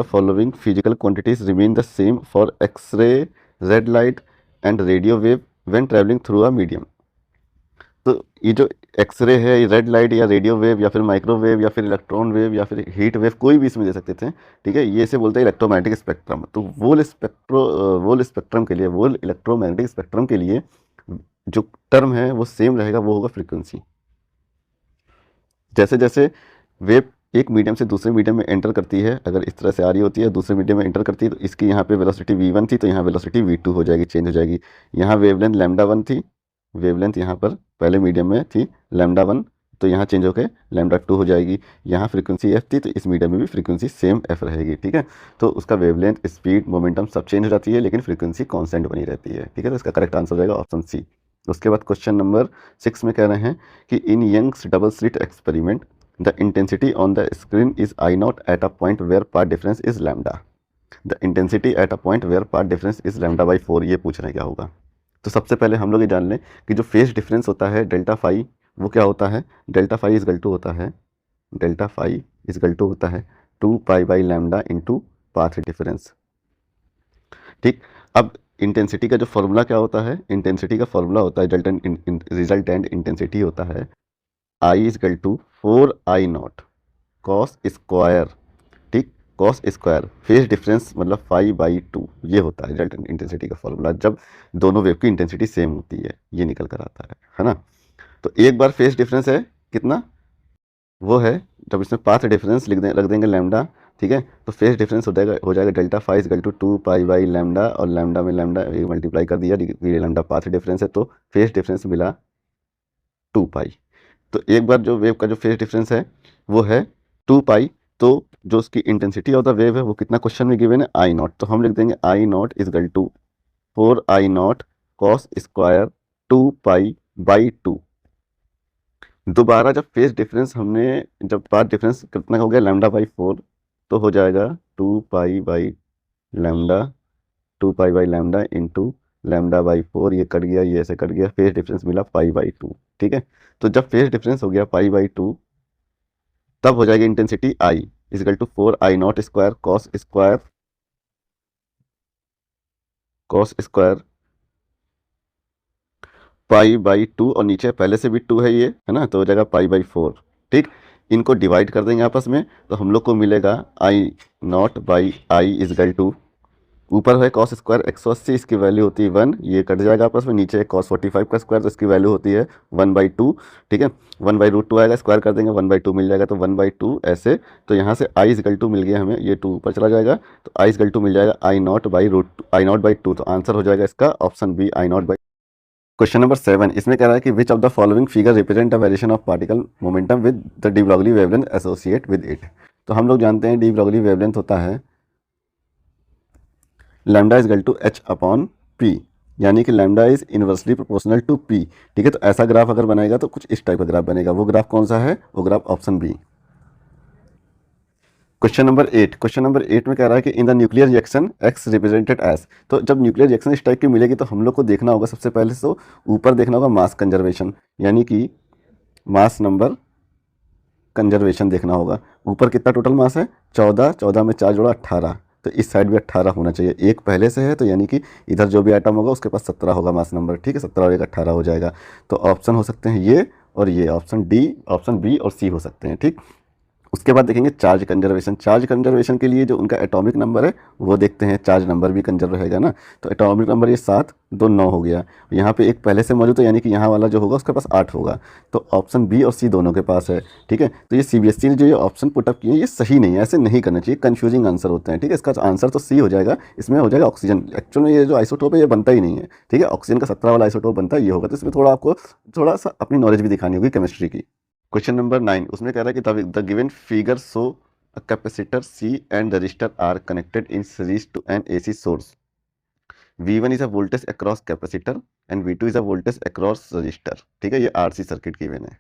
A: following physical quantities remain the same for X-ray, red light and radio wave when travelling through a medium. तो ये जो एक्सरे है, रेड लाइट या रेडियो वेव या फिर माइक्रोवेव या फिर इलेक्ट्रॉन वेव या फिर हीट वेव, कोई भी इसमें दे सकते थे। ठीक है, ये इसे बोलते हैं इलेक्ट्रोमैग्नेटिक स्पेक्ट्रम। तो वोल स्पेक्ट्रम के लिए, वोल इलेक्ट्रोमैग्नेटिक स्पेक्ट्रम के लिए जो टर्म है वो सेम रहेगा, वो होगा फ्रीक्वेंसी। जैसे जैसे वेव एक मीडियम से दूसरे मीडियम में एंटर करती है, अगर इस तरह से आ रही होती है दूसरे मीडियम में एंटर करती है, तो इसकी यहाँ पे वेलोसिटी v1 थी तो यहाँ वेलोसिटी v2 हो जाएगी, चेंज हो जाएगी। यहाँ वेवलेंथ λ1 थी, वेवलेंथ यहाँ पर पहले मीडियम में थी λ1, तो यहाँ चेंज होकर λ2 हो जाएगी। यहाँ फ्रीक्वेंसी f थी तो इस मीडियम में भी फ्रीक्वेंसी सेम f रहेगी। ठीक है, तो उसका वेवलेंथ, स्पीड, मोमेंटम सब चेंज हो जाती है लेकिन फ्रीक्वेंसी कॉन्स्टेंट बनी रहती है। ठीक है, तो इसका करेक्ट आंसर हो जाएगा ऑप्शन सी। उसके बाद क्वेश्चन नंबर 6 में कह रहे हैं कि in Young's double slit experiment the intensity on the screen is I naught at a point where path difference is lambda. The intensity at a point where path difference is λ/4। ये पूछ रहे हैं क्या होगा। तो सबसे पहले हम लोग ये जान लें कि जो फेज डिफरेंस होता है डेल्टा फाई, वो क्या होता है, delta phi is equal to होता है, delta phi is equal to होता है 2π/λ इंटू पाथ डिफरेंस। ठीक, अब इंटेंसिटी का जो फॉर्मूला क्या होता है, इंटेंसिटी का फॉर्मूला होता है रिजल्टेंट इंटेंसिटी होता है I is equal to 4I0 cos square, ठीक, कॉस स्क्वायर फेज डिफरेंस मतलब 5/2, ये होता है रिजल्टेंट इंटेंसिटी का फॉर्मूला जब दोनों वेव की इंटेंसिटी सेम होती है, ये निकल कर आता है ना। तो एक बार फेज डिफरेंस है कितना, वो है जब इसमें पाथ डिफरेंस रख देंगे लैम्डा, ठीक है, तो फेज डिफरेंस हो जाएगा डेल्टा फाई इक्वल टू 2 पाई/लैम्डा, और लैम्डा में लैम्डा मल्टीप्लाई कर दिया, ये लैम्डा पाथ डिफरेंस है, तो फेज डिफरेंस मिला 2 पाई। तो एक बार जो वेव का जो फेज डिफरेंस है वो है 2 पाई, तो जो उसकी इंटेंसिटी ऑफ द वेव है वो कितना क्वेश्चन में गिवन है I0, तो हम लिख देंगे I0 is equal to 4I0 cos square 2 पाई/2। दोबारा जब फेज डिफरेंस हमने, जब पाथ डिफरेंस कितना हो गया λ/4, तो हो जाएगा 2 पाई/λ, 2 पाई/λ इंटू λ/4, ये कट गया, ये ऐसे कट गया, फेज डिफरेंस मिला पाई/2, ठीक है। तो जब फेज डिफरेंस हो गया पाई/2, तब हो जाएगी intensity I is equal to 4I0 square cos square पाई/2, और नीचे पहले से भी 2 है ये, है ना, तो हो जाएगा पाई/4, ठीक। इनको डिवाइड कर देंगे आपस में, तो हम लोग को मिलेगा I0/I इजकल टू, ऊपर है कॉस स्क्वायर 180, इसकी वैल्यू होती है 1, ये कट जाएगा आपस में, नीचे कॉस 45 का स्क्वायर, तो इसकी वैल्यू होती है 1/2, ठीक है। 1/√2 आएगा, स्क्वायर कर देंगे 1/2 मिल जाएगा, तो 1/2 ऐसे। तो यहाँ से I इजकल टू मिल गया हमें, ये 2 ऊपर चला जाएगा, तो I इजकल टू मिल जाएगा I0/2, तो आंसर हो जाएगा इसका option B I0/। Question number 7, इसमें कह रहा है कि विच of the following figure represent a variation of particle momentum with the de Broglie wavelength associate with it. तो हम लोग जानते हैं डी ब्रॉगली वेवलेंथ होता है लैम्डा इजकल टू h/p, यानी कि lambda is inversely proportional to p, ठीक है। तो ऐसा ग्राफ अगर बनाएगा तो कुछ इस टाइप का ग्राफ बनेगा, वो ग्राफ कौन सा है, वो graph option B. Question number 8 में कह रहा है कि in the nuclear reaction x represented as. तो जब न्यूक्लियर रिएक्शन इस टाइप की मिलेगी तो हम लोग को देखना होगा, सबसे पहले तो ऊपर देखना होगा मास कंजर्वेशन, यानी कि मास नंबर कंजर्वेशन देखना होगा। ऊपर कितना टोटल मास है 14, 14 में 4 जोड़ा 18, तो इस साइड भी 18 होना चाहिए, एक पहले से है तो यानी कि इधर जो भी आइटम होगा उसके पास 17 होगा मास नंबर, ठीक है, 17 और 1 18 हो जाएगा। तो ऑप्शन हो सकते हैं ये और ये, ऑप्शन डी, ऑप्शन बी और सी हो सकते हैं, ठीक। उसके बाद देखेंगे चार्ज कंजर्वेशन। चार्ज कंजर्वेशन के लिए जो उनका एटॉमिक नंबर है वो देखते हैं, चार्ज नंबर भी कंजर्व रहेगा ना, तो एटॉमिक नंबर ये 7, 2 9 हो गया, यहाँ पे एक पहले से मौजूद है, यानी कि यहाँ वाला जो होगा उसके पास 8 होगा, तो ऑप्शन बी और सी दोनों के पास है, ठीक है। तो ये CBSE ने जो ये ऑप्शन पुटअप किए हैं ये सही नहीं है, ऐसे नहीं करना चाहिए, कन्फ्यूजिंग आंसर होते हैं, ठीक है। इसका आंसर तो सी हो जाएगा, इसमें हो जाएगा ऑक्सीजन। एक्चुअल में ये जो आइसोटोप है ये बनता ही नहीं है, ठीक है, ऑक्सीजन का 17 वाला आइसोटोप बनता है, ये होगा। तो इसमें थोड़ा आपको थोड़ा सा अपनी नॉलेज भी दिखानी होगी केमिस्ट्री की। क्वेश्चन नंबर 9, उसमें कह रहा है कि the given figure show a capacitor C and the resistor are connected in series to an AC source. V1 is a voltage across capacitor and V2 is a voltage across resistor, ठीक है, ये RC सर्किट गिवन है।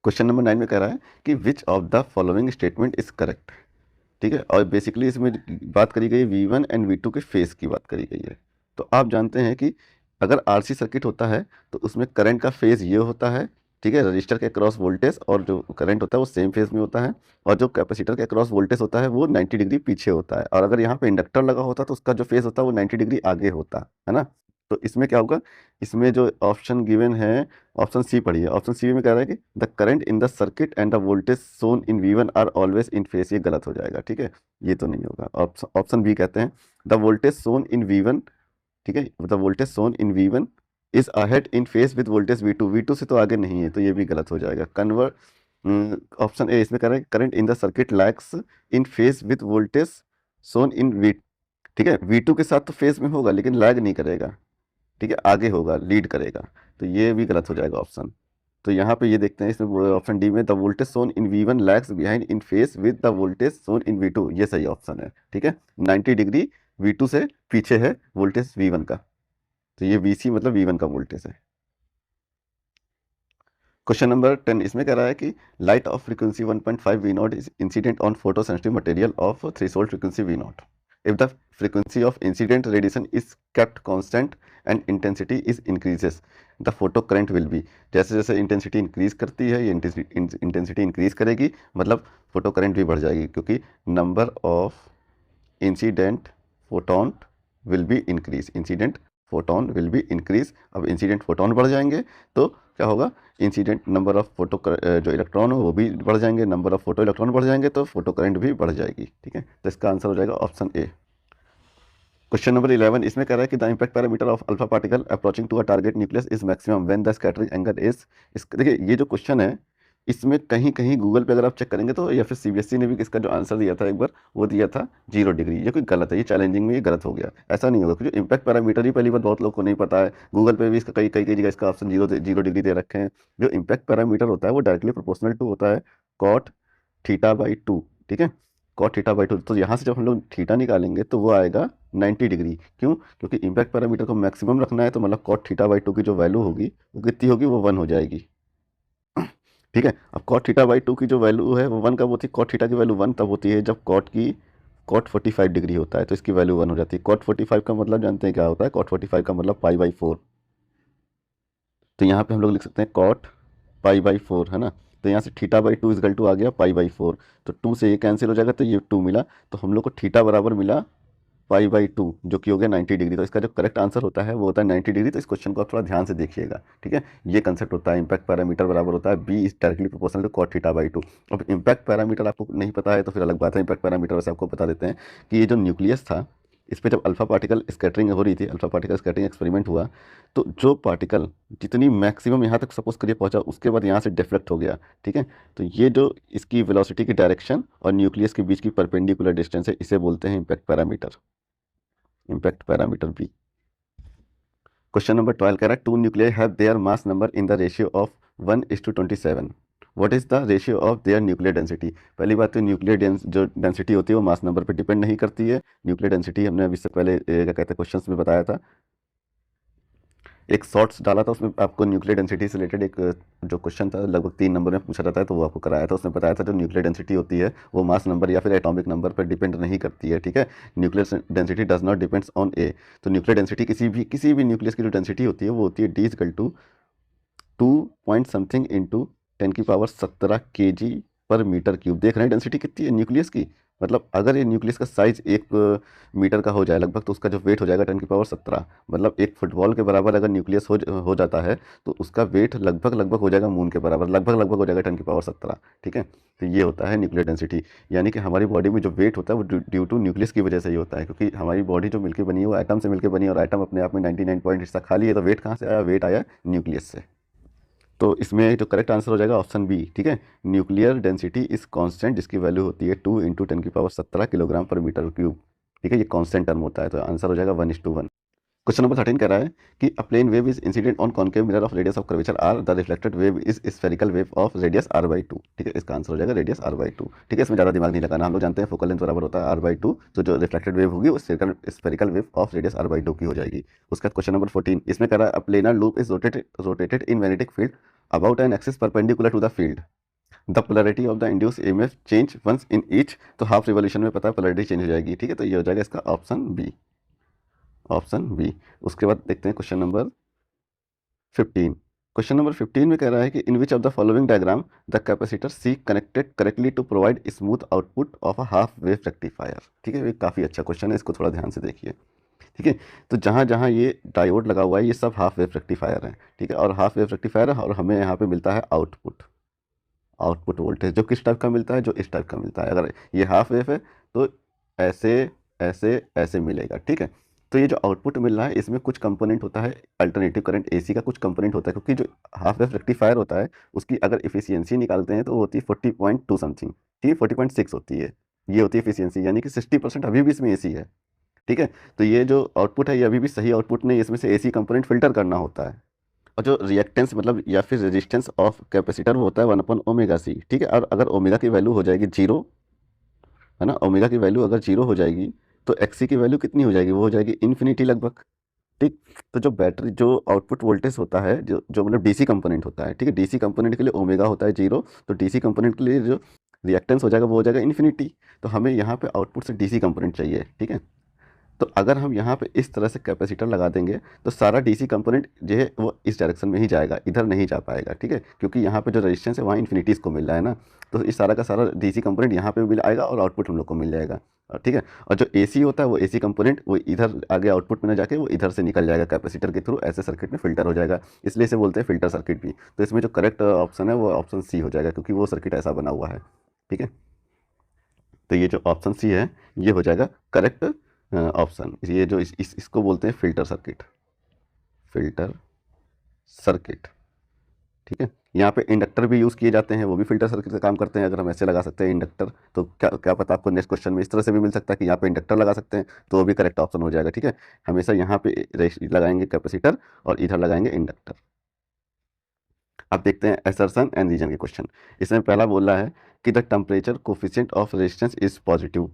A: क्वेश्चन नंबर 9 में कह रहा है कि विच of the following statement is correct, ठीक है, और बेसिकली इसमें बात करी गई V1 एंड V2 के फेस की बात करी गई है। तो आप जानते हैं कि अगर RC सर्किट होता है तो उसमें करंट का फेज ये होता है, ठीक है, रजिस्टर के क्रॉस वोल्टेज और जो करंट होता है वो सेम फेज में होता है, और जो कैपेसिटर के क्रॉस वोल्टेज होता है वो 90 डिग्री पीछे होता है, और अगर यहाँ पे इंडक्टर लगा होता तो उसका जो फेज होता है वो 90 डिग्री आगे होता है ना। तो इसमें क्या होगा, इसमें जो ऑप्शन गिवन है, ऑप्शन सी पढ़िए। ऑप्शन सी में कह रहा है कि the current in the circuit and the voltage shown in V1 are always in phase, ये गलत हो जाएगा, ठीक है, ये तो नहीं होगा। ऑप्शन बी कहते हैं the voltage shown in V1, ठीक है, the voltage shown in V1 is ahead in phase with voltage V2, V2 से तो आगे नहीं है, तो ये भी गलत हो जाएगा। ऑप्शन ए इसमें कह रहा है current in the circuit lags in phase with voltage shown in V, ठीक है, V2 के साथ तो फेस में होगा लेकिन लैग नहीं करेगा, ठीक है, आगे होगा, लीड करेगा, तो ये भी गलत हो जाएगा ऑप्शन। तो यहाँ पे ये देखते हैं इसमें ऑप्शन डी में the voltage shown in V1 lags behind in phase with the voltage shown in V2, ये सही ऑप्शन है, ठीक है। 90 डिग्री V2 से पीछे है वोल्टेज V1 का, तो ये VC मतलब V1 का वोल्टेज है। क्वेश्चन नंबर 10, इसमें कह रहा है कि light of frequency 1.5 V0 is incident on photo sensitive material of threshold frequency V0 if the frequency of incident radiation is kept constant and intensity is increases the photo current will be। जैसे जैसे इंटेंसिटी इंक्रीज करती है ये इंटेंसिटी इंक्रीज करेगी, मतलब फोटो करंट भी बढ़ जाएगी, क्योंकि number of incident photon will be increase, incident photon will be increase. अब इंसिडेंट फोटोन बढ़ जाएंगे तो क्या होगा, इंसिडेंट नंबर ऑफ फोटो जो इलेक्ट्रॉन हो वो भी बढ़ जाएंगे, नंबर ऑफ फोटो इलेक्ट्रॉन बढ़ जाएंगे तो फोटो करंट भी बढ़ जाएगी। ठीक है, तो इसका आंसर हो जाएगा ऑप्शन ए। क्वेश्चन नंबर 11 इसमें कह रहा है कि the impact parameter of alpha particle approaching to a target nucleus is maximum when the scattering angle is. इस देखिए ये जो क्वेश्चन है इसमें कहीं कहीं गूगल पे अगर आप चेक करेंगे तो, या फिर सीबीएसई ने भी इसका जो आंसर दिया था एक बार, वो दिया था 0 डिग्री। ये कोई गलत है, ये चैलेंजिंग में ये गलत हो गया। ऐसा नहीं होगा, क्योंकि इम्पैक्ट पैरामीटर ही पहली बार बहुत लोग को नहीं पता है। गूगल पे भी इसका कई कई कई जगह इसका ऑप्शन 0 डिग्री दे रखे हैं। जो इम्पैक्ट पैरामीटर होता है वो डायरेक्टली प्रोपोर्शनल टू होता है कॉट थीटा/2। ठीक है, कॉट थीटा/2। तो यहाँ से जब हम लोग थीटा निकालेंगे तो वो आएगा 90 डिग्री। क्यों? क्योंकि इम्पैक्ट पैरामीटर को मैक्सिमम रखना है, तो मतलब कॉट थीटा/2 की जो वैल्यू होगी वो कितनी होगी, वो 1 हो जाएगी। ठीक है, अब कॉट थीटा/2 की जो वैल्यू है वो 1 कब होती है, कॉट थीटा की वैल्यू 1 तब होती है जब कॉट 45 डिग्री होता है, तो इसकी वैल्यू 1 हो जाती है। कॉट 45 का मतलब जानते हैं क्या होता है, कॉट 45 का मतलब पाई/4। तो यहाँ पे हम लोग लिख सकते हैं कॉट पाई/4, है ना। तो यहाँ से थीटा/2 इजकल टू आ गया पाई/4। तो 2 से ये कैंसिल हो जाएगा तो ये 2 मिला, तो हम लोग को थीटा बराबर मिला पाई/2, जो कि हो गया 90 डिग्री। तो इसका जो करेक्ट आंसर होता है वो होता है 90 डिग्री। तो इस क्वेश्चन को आप थोड़ा ध्यान से देखिएगा। ठीक है, ये कंसेप्ट होता है, इम्पैक्ट पैरामीटर बराबर होता है B is directly proportional to cot थीटा/2। अब इम्पैक्ट पैरामीटर आपको नहीं पता है तो फिर अलग बात है। इम्पैक्ट पैरामीटर वैसे आपको बता देते हैं कि ये जो न्यूक्लियस था इस पर जब अल्फा पार्टिकल स्कैटरिंग हो रही थी, अल्फा पार्टिकल स्कैटरिंग एक्सपेरिमेंट हुआ, तो जो पार्टिकल जितनी मैक्सिमम यहाँ तक सपोज करिए पहुंचा, उसके बाद यहाँ से डिफ्लेक्ट हो गया। ठीक है, तो ये जो इसकी वेलोसिटी की डायरेक्शन और न्यूक्लियस के बीच की परपेंडिकुलर डिस्टेंस है, इसे बोलते हैं impact parameter. Impact parameter B. Question number 12 कह रहा है two nuclei have their mass number in the ratio of 1:27। What is the ratio of their nuclear density. पहली बात तो न्यूक्लियर जो डेंसिटी होती है वो मास नंबर पर डिपेंड नहीं करती है। न्यूक्लियर डेंसिटी हमने अभी से पहले क्या कहते हैं क्वेश्चंस में बताया था, एक शॉर्ट्स डाला था उसमें आपको न्यूक्लियर डेंसिटी से रिलेटेड एक जो क्वेश्चन था लगभग 3 नंबर में पूछा जाता है, तो वो आपको कराया था। उसमें बताया था जो न्यूक्लियर डेंसिटी होती है वो मास नंबर या फिर एटॉमिक नंबर पर डिपेंड नहीं करती है। ठीक है, nuclear density does not depends on A. तो न्यूक्लियर डेंसिटी किसी भी न्यूक्लियस की जो डेंसिटी होती है वो होती है D is equal to 2 point something into 10⁻17 kg/m³। देख रहे हैं डेंसिटी कितनी है न्यूक्लियस की। मतलब अगर ये न्यूक्लियस का साइज 1 मीटर का हो जाए लगभग, तो उसका जो वेट हो जाएगा 10⁻17। मतलब एक फुटबॉल के बराबर अगर न्यूक्लियस हो जाता है तो उसका वेट लगभग लगभग हो जाएगा मून के बराबर, लगभग लगभग हो जाएगा 10⁻17। ठीक है, तो ये होता है न्यूक्लियर डेंसिटी। यानी कि हमारी बॉडी में जो वेट होता है वो ड्यू टू न्यूक्लियस की वजह से ही होता है, क्योंकि हमारी बॉडी जो मिलकर बनी है वो एटम से मिलकर बनी है, और एटम अपने आप में 99 पॉइंट हिस्सा खाली है। तो वेट कहाँ से आया, वेट आया न्यूक्लियस से। तो इसमें जो करेक्ट आंसर हो जाएगा ऑप्शन बी। ठीक है, न्यूक्लियर डेंसिटी इज कांस्टेंट, जिसकी वैल्यू होती है 2 × 10⁻17 kg/m³। ठीक है, ये कांस्टेंट टर्म होता है, तो आंसर हो जाएगा 1:1। क्वेश्चन नंबर 13 कह रहा है कि a plane wave is incident on concave mirror of radius of curvature r, the reflected wave is spherical wave of radius r/2। ठीक है, इसका आंसर हो जाएगा रेडियस r/2। ठीक है, इसमें ज़्यादा दिमाग नहीं लगाना, हम लोग जानते हैं फोकल लेंथ बराबर होता है r/2, तो जो रिफ्लेक्टेड वेव होगी वो spherical wave of radius r/2 की हो जाएगी। उसका क्वेश्चन नंबर 14 इसमें कह रहा है a planar loop is rotated in magnetic field about an axis perpendicular to the field, the polarity of the induce EMF change once in each. तो हाफ रिवॉल्यूशन में पता है पोलैरिटी चेंज हो जाएगी। ठीक है, तो ये हो जाएगा इसका ऑप्शन बी, ऑप्शन बी। उसके बाद देखते हैं क्वेश्चन नंबर 15। क्वेश्चन नंबर 15 में कह रहा है कि in which of the following diagram the capacitor C connected correctly to provide smooth output of a half wave rectifier. ठीक है, ये काफ़ी अच्छा क्वेश्चन है, इसको थोड़ा ध्यान से देखिए। ठीक है, तो जहाँ जहाँ ये डायोड लगा हुआ है ये सब हाफ वेव रेक्टिफायर है। ठीक है, और हाफ वेव रेक्टिफायर है, और हमें यहाँ पे मिलता है आउटपुट वोल्टेज जो किस टाइप का मिलता है, जो इस टाइप का मिलता है। अगर ये हाफ वेव है तो ऐसे ऐसे ऐसे मिलेगा। ठीक है, तो ये जो आउटपुट मिल रहा है इसमें कुछ कंपोनेंट होता है अल्टरनेटिव करंट एसी का, कुछ कंपोनेंट होता है, क्योंकि जो हाफ वेव रेक्टिफायर होता है उसकी अगर इफिशियंसी निकालते हैं तो वो होती है 40.2 समथिंग। ठीक है, 40.6 होती है, ये होती है इफिशियंसी, यानी कि 60% अभी भी इसमें एसी है। ठीक है, तो ये जो आउटपुट है ये अभी भी सही आउटपुट नहीं, इसमें से एसी कंपोनेंट फिल्टर करना होता है। और जो रिएक्टेंस मतलब या फिर रेजिस्टेंस ऑफ कैपेसिटर वो होता है 1/ω/c। ठीक है, और अगर ओमेगा की वैल्यू हो जाएगी 0, है ना, ओमेगा की वैल्यू अगर 0 हो जाएगी तो एक्सी की वैल्यू कितनी हो जाएगी, वो हो जाएगी इन्फिनिटी लगभग। ठीक, तो जो बैटरी जो आउटपुट वोल्टेज होता है जो जो मतलब डीसी कंपोनेंट होता है, ठीक है, डीसी कंपोनेंट के लिए ओमेगा होता है 0, तो डीसी कंपोनेंट के लिए जो रिएक्टेंस हो जाएगा वो हो जाएगा इन्फिनिटी। तो हमें यहाँ पे आउटपुट से डीसी कंपोनेंट चाहिए। ठीक है, तो अगर हम यहाँ पे इस तरह से कैपेसिटर लगा देंगे तो सारा डीसी कंपोनेंट जो है वो इस डायरेक्शन में ही जाएगा, इधर नहीं जा पाएगा, ठीक है, क्योंकि यहाँ पे जो रेजिस्टेंस है वहाँ इन्फिनिटीज़ को मिल रहा है ना, तो इस सारा का सारा डीसी कंपोनेंट यहाँ पे मिल आएगा और आउटपुट हम लोग को मिल जाएगा, ठीक है। और जो एसी होता है वो एसी कंपोनेंट वो इधर आगे आउटपुट में ना जाके वो इधर से निकल जाएगा कैपेसिटर के थ्रू, ऐसे सर्किट में फिल्टर हो जाएगा, इसलिए इसे बोलते हैं फिल्टर सर्किट भी। तो इसमें जो करेक्ट ऑप्शन है वो ऑप्शन सी हो जाएगा, क्योंकि वो सर्किट ऐसा बना हुआ है, ठीक है। तो ये जो ऑप्शन सी है ये हो जाएगा करेक्ट ऑप्शन। ये जो इसको बोलते हैं फिल्टर सर्किट, फिल्टर सर्किट, ठीक है। यहाँ पे इंडक्टर भी यूज़ किए जाते हैं, वो भी फिल्टर सर्किट का काम करते हैं। अगर हम ऐसे लगा सकते हैं इंडक्टर, तो क्या क्या पता आपको नेक्स्ट क्वेश्चन में इस तरह से भी मिल सकता है कि यहाँ पे इंडक्टर लगा सकते हैं, तो वो भी करेक्ट ऑप्शन हो जाएगा, ठीक है। हमेशा यहाँ पे लगाएंगे कैपेसिटर और इधर लगाएंगे इंडक्टर। अब देखते हैं असर्शन एंड रीजन के क्वेश्चन। इसमें पहला बोल रहा है कि the temperature coefficient of resistance is positive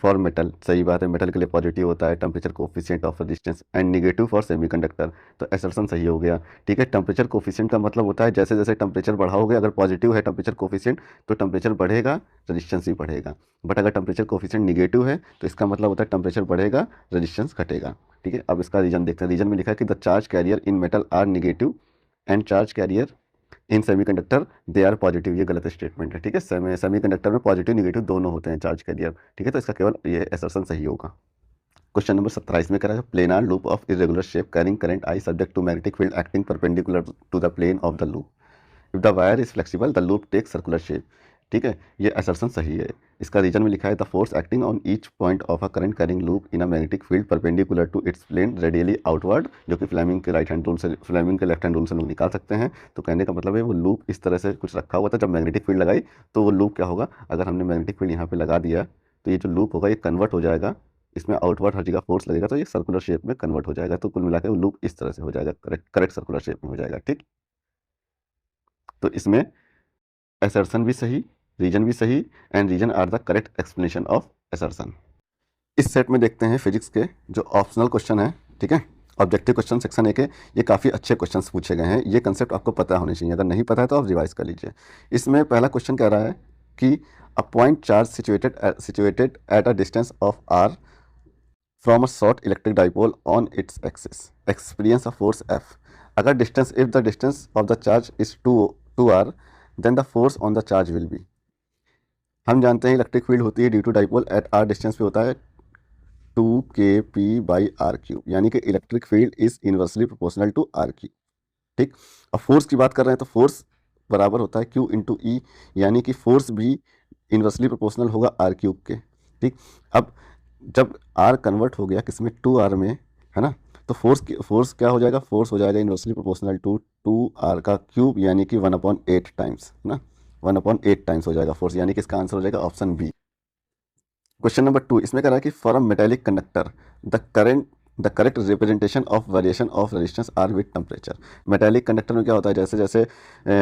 A: for metal, सही बात है, मेटल के लिए पॉजिटिव होता है temperature coefficient of resistance, and negative for semiconductor. तो असर्शन सही हो गया, ठीक है। टेम्परेचर कोफिशिएंट का मतलब होता है जैसे जैसे टेम्परेचर बढ़ाओगे, अगर पॉजिटिव है टेम्परेचर कोफिशिएंट तो टेम्परेचर बढ़ेगा, रेजिस्टेंस भी बढ़ेगा। बट अगर टेम्परेचर कोफिशिएंट निगेटिव है तो इसका मतलब होता है टेम्परेचर बढ़ेगा, रेजिस्टेंस घटेगा, ठीक है। अब इसका रीजन देखते हैं। रीजन में लिखा है कि the charge carrier in metal are negative and charge carrier in semiconductor they are positive. ये गलत स्टेटमेंट है, ठीक है। सेमीकंडक्टर में पॉजिटिव निगेटिव दोनों होते हैं चार्ज कैरियर, ठीक है। तो इसका केवल ये असर्शन सही होगा। क्वेश्चन नंबर 17 में कह रहा है planar loop of irregular shape carrying current I subject to magnetic field acting perpendicular to the plane of the loop, if the wire is flexible the loop take circular shape, ठीक है। ये असर्शन सही है। इसका रीजन में लिखा है the force acting on each point of a current carrying loop in a magnetic field perpendicular to its plane radially outward, जो कि फ्लेमिंग के राइट हैंड रूल से, फ्लेमिंग के लेफ्ट हैंड रूल से लोग निकाल सकते हैं। तो कहने का मतलब है वो लूप इस तरह से कुछ रखा हुआ था, जब मैग्नेटिक फील्ड लगाई तो वो लूप क्या होगा, अगर हमने मैग्नेटिक फील्ड यहाँ पे लगा दिया तो ये जो लूप होगा ये कन्वर्ट हो जाएगा, इसमें आउटवर्ड हर जगह फोर्स लगेगा तो ये सर्कुलर शेप में कन्वर्ट हो जाएगा। तो कुल मिलाकर वो लूप इस तरह से हो जाएगा, करेक्ट सर्कुलर शेप में हो जाएगा, ठीक। तो इसमें असर्शन भी सही, रीजन भी सही, and reason are the correct explanation of assertion. इस सेट में देखते हैं फिजिक्स के जो ऑप्शनल क्वेश्चन है, ठीक है। ऑब्जेक्टिव क्वेश्चन सेक्शन ए के ये काफ़ी अच्छे क्वेश्चंस पूछे गए हैं, ये कंसेप्ट आपको पता होने चाहिए, अगर नहीं पता है तो आप रिवाइज कर लीजिए। इसमें पहला क्वेश्चन कह रहा है कि a point charge situated at a distance of R from a short electric dipole on its axis experience a force F. अगर distance, if the distance of the charge is two R then the force on the charge will be. हम जानते हैं इलेक्ट्रिक फील्ड होती है due to dipole at R distance पे होता है 2kp/r³, यानी कि electric field is inversely proportional to r³, ठीक। अब फोर्स की बात कर रहे हैं तो फोर्स बराबर होता है Q/E, यानी कि फोर्स भी इनवर्सली प्रोपोर्शनल होगा r³ के, ठीक। अब जब r कन्वर्ट हो गया किसमें, 2r में, है ना, तो फोर्स क्या हो जाएगा, फोर्स हो जाएगा इनवर्सली प्रोपोर्शनल टू 2r का क्यूब, यानी कि 1/8 टाइम्स, है ना, 1/8 टाइम्स हो जाएगा फोर्स, यानी कि इसका आंसर हो जाएगा ऑप्शन बी। क्वेश्चन नंबर 2 इसमें कह रहा है कि for a metallic conductor the correct representation of variation of resistance R with temperature. Metallic conductor में क्या होता है, जैसे जैसे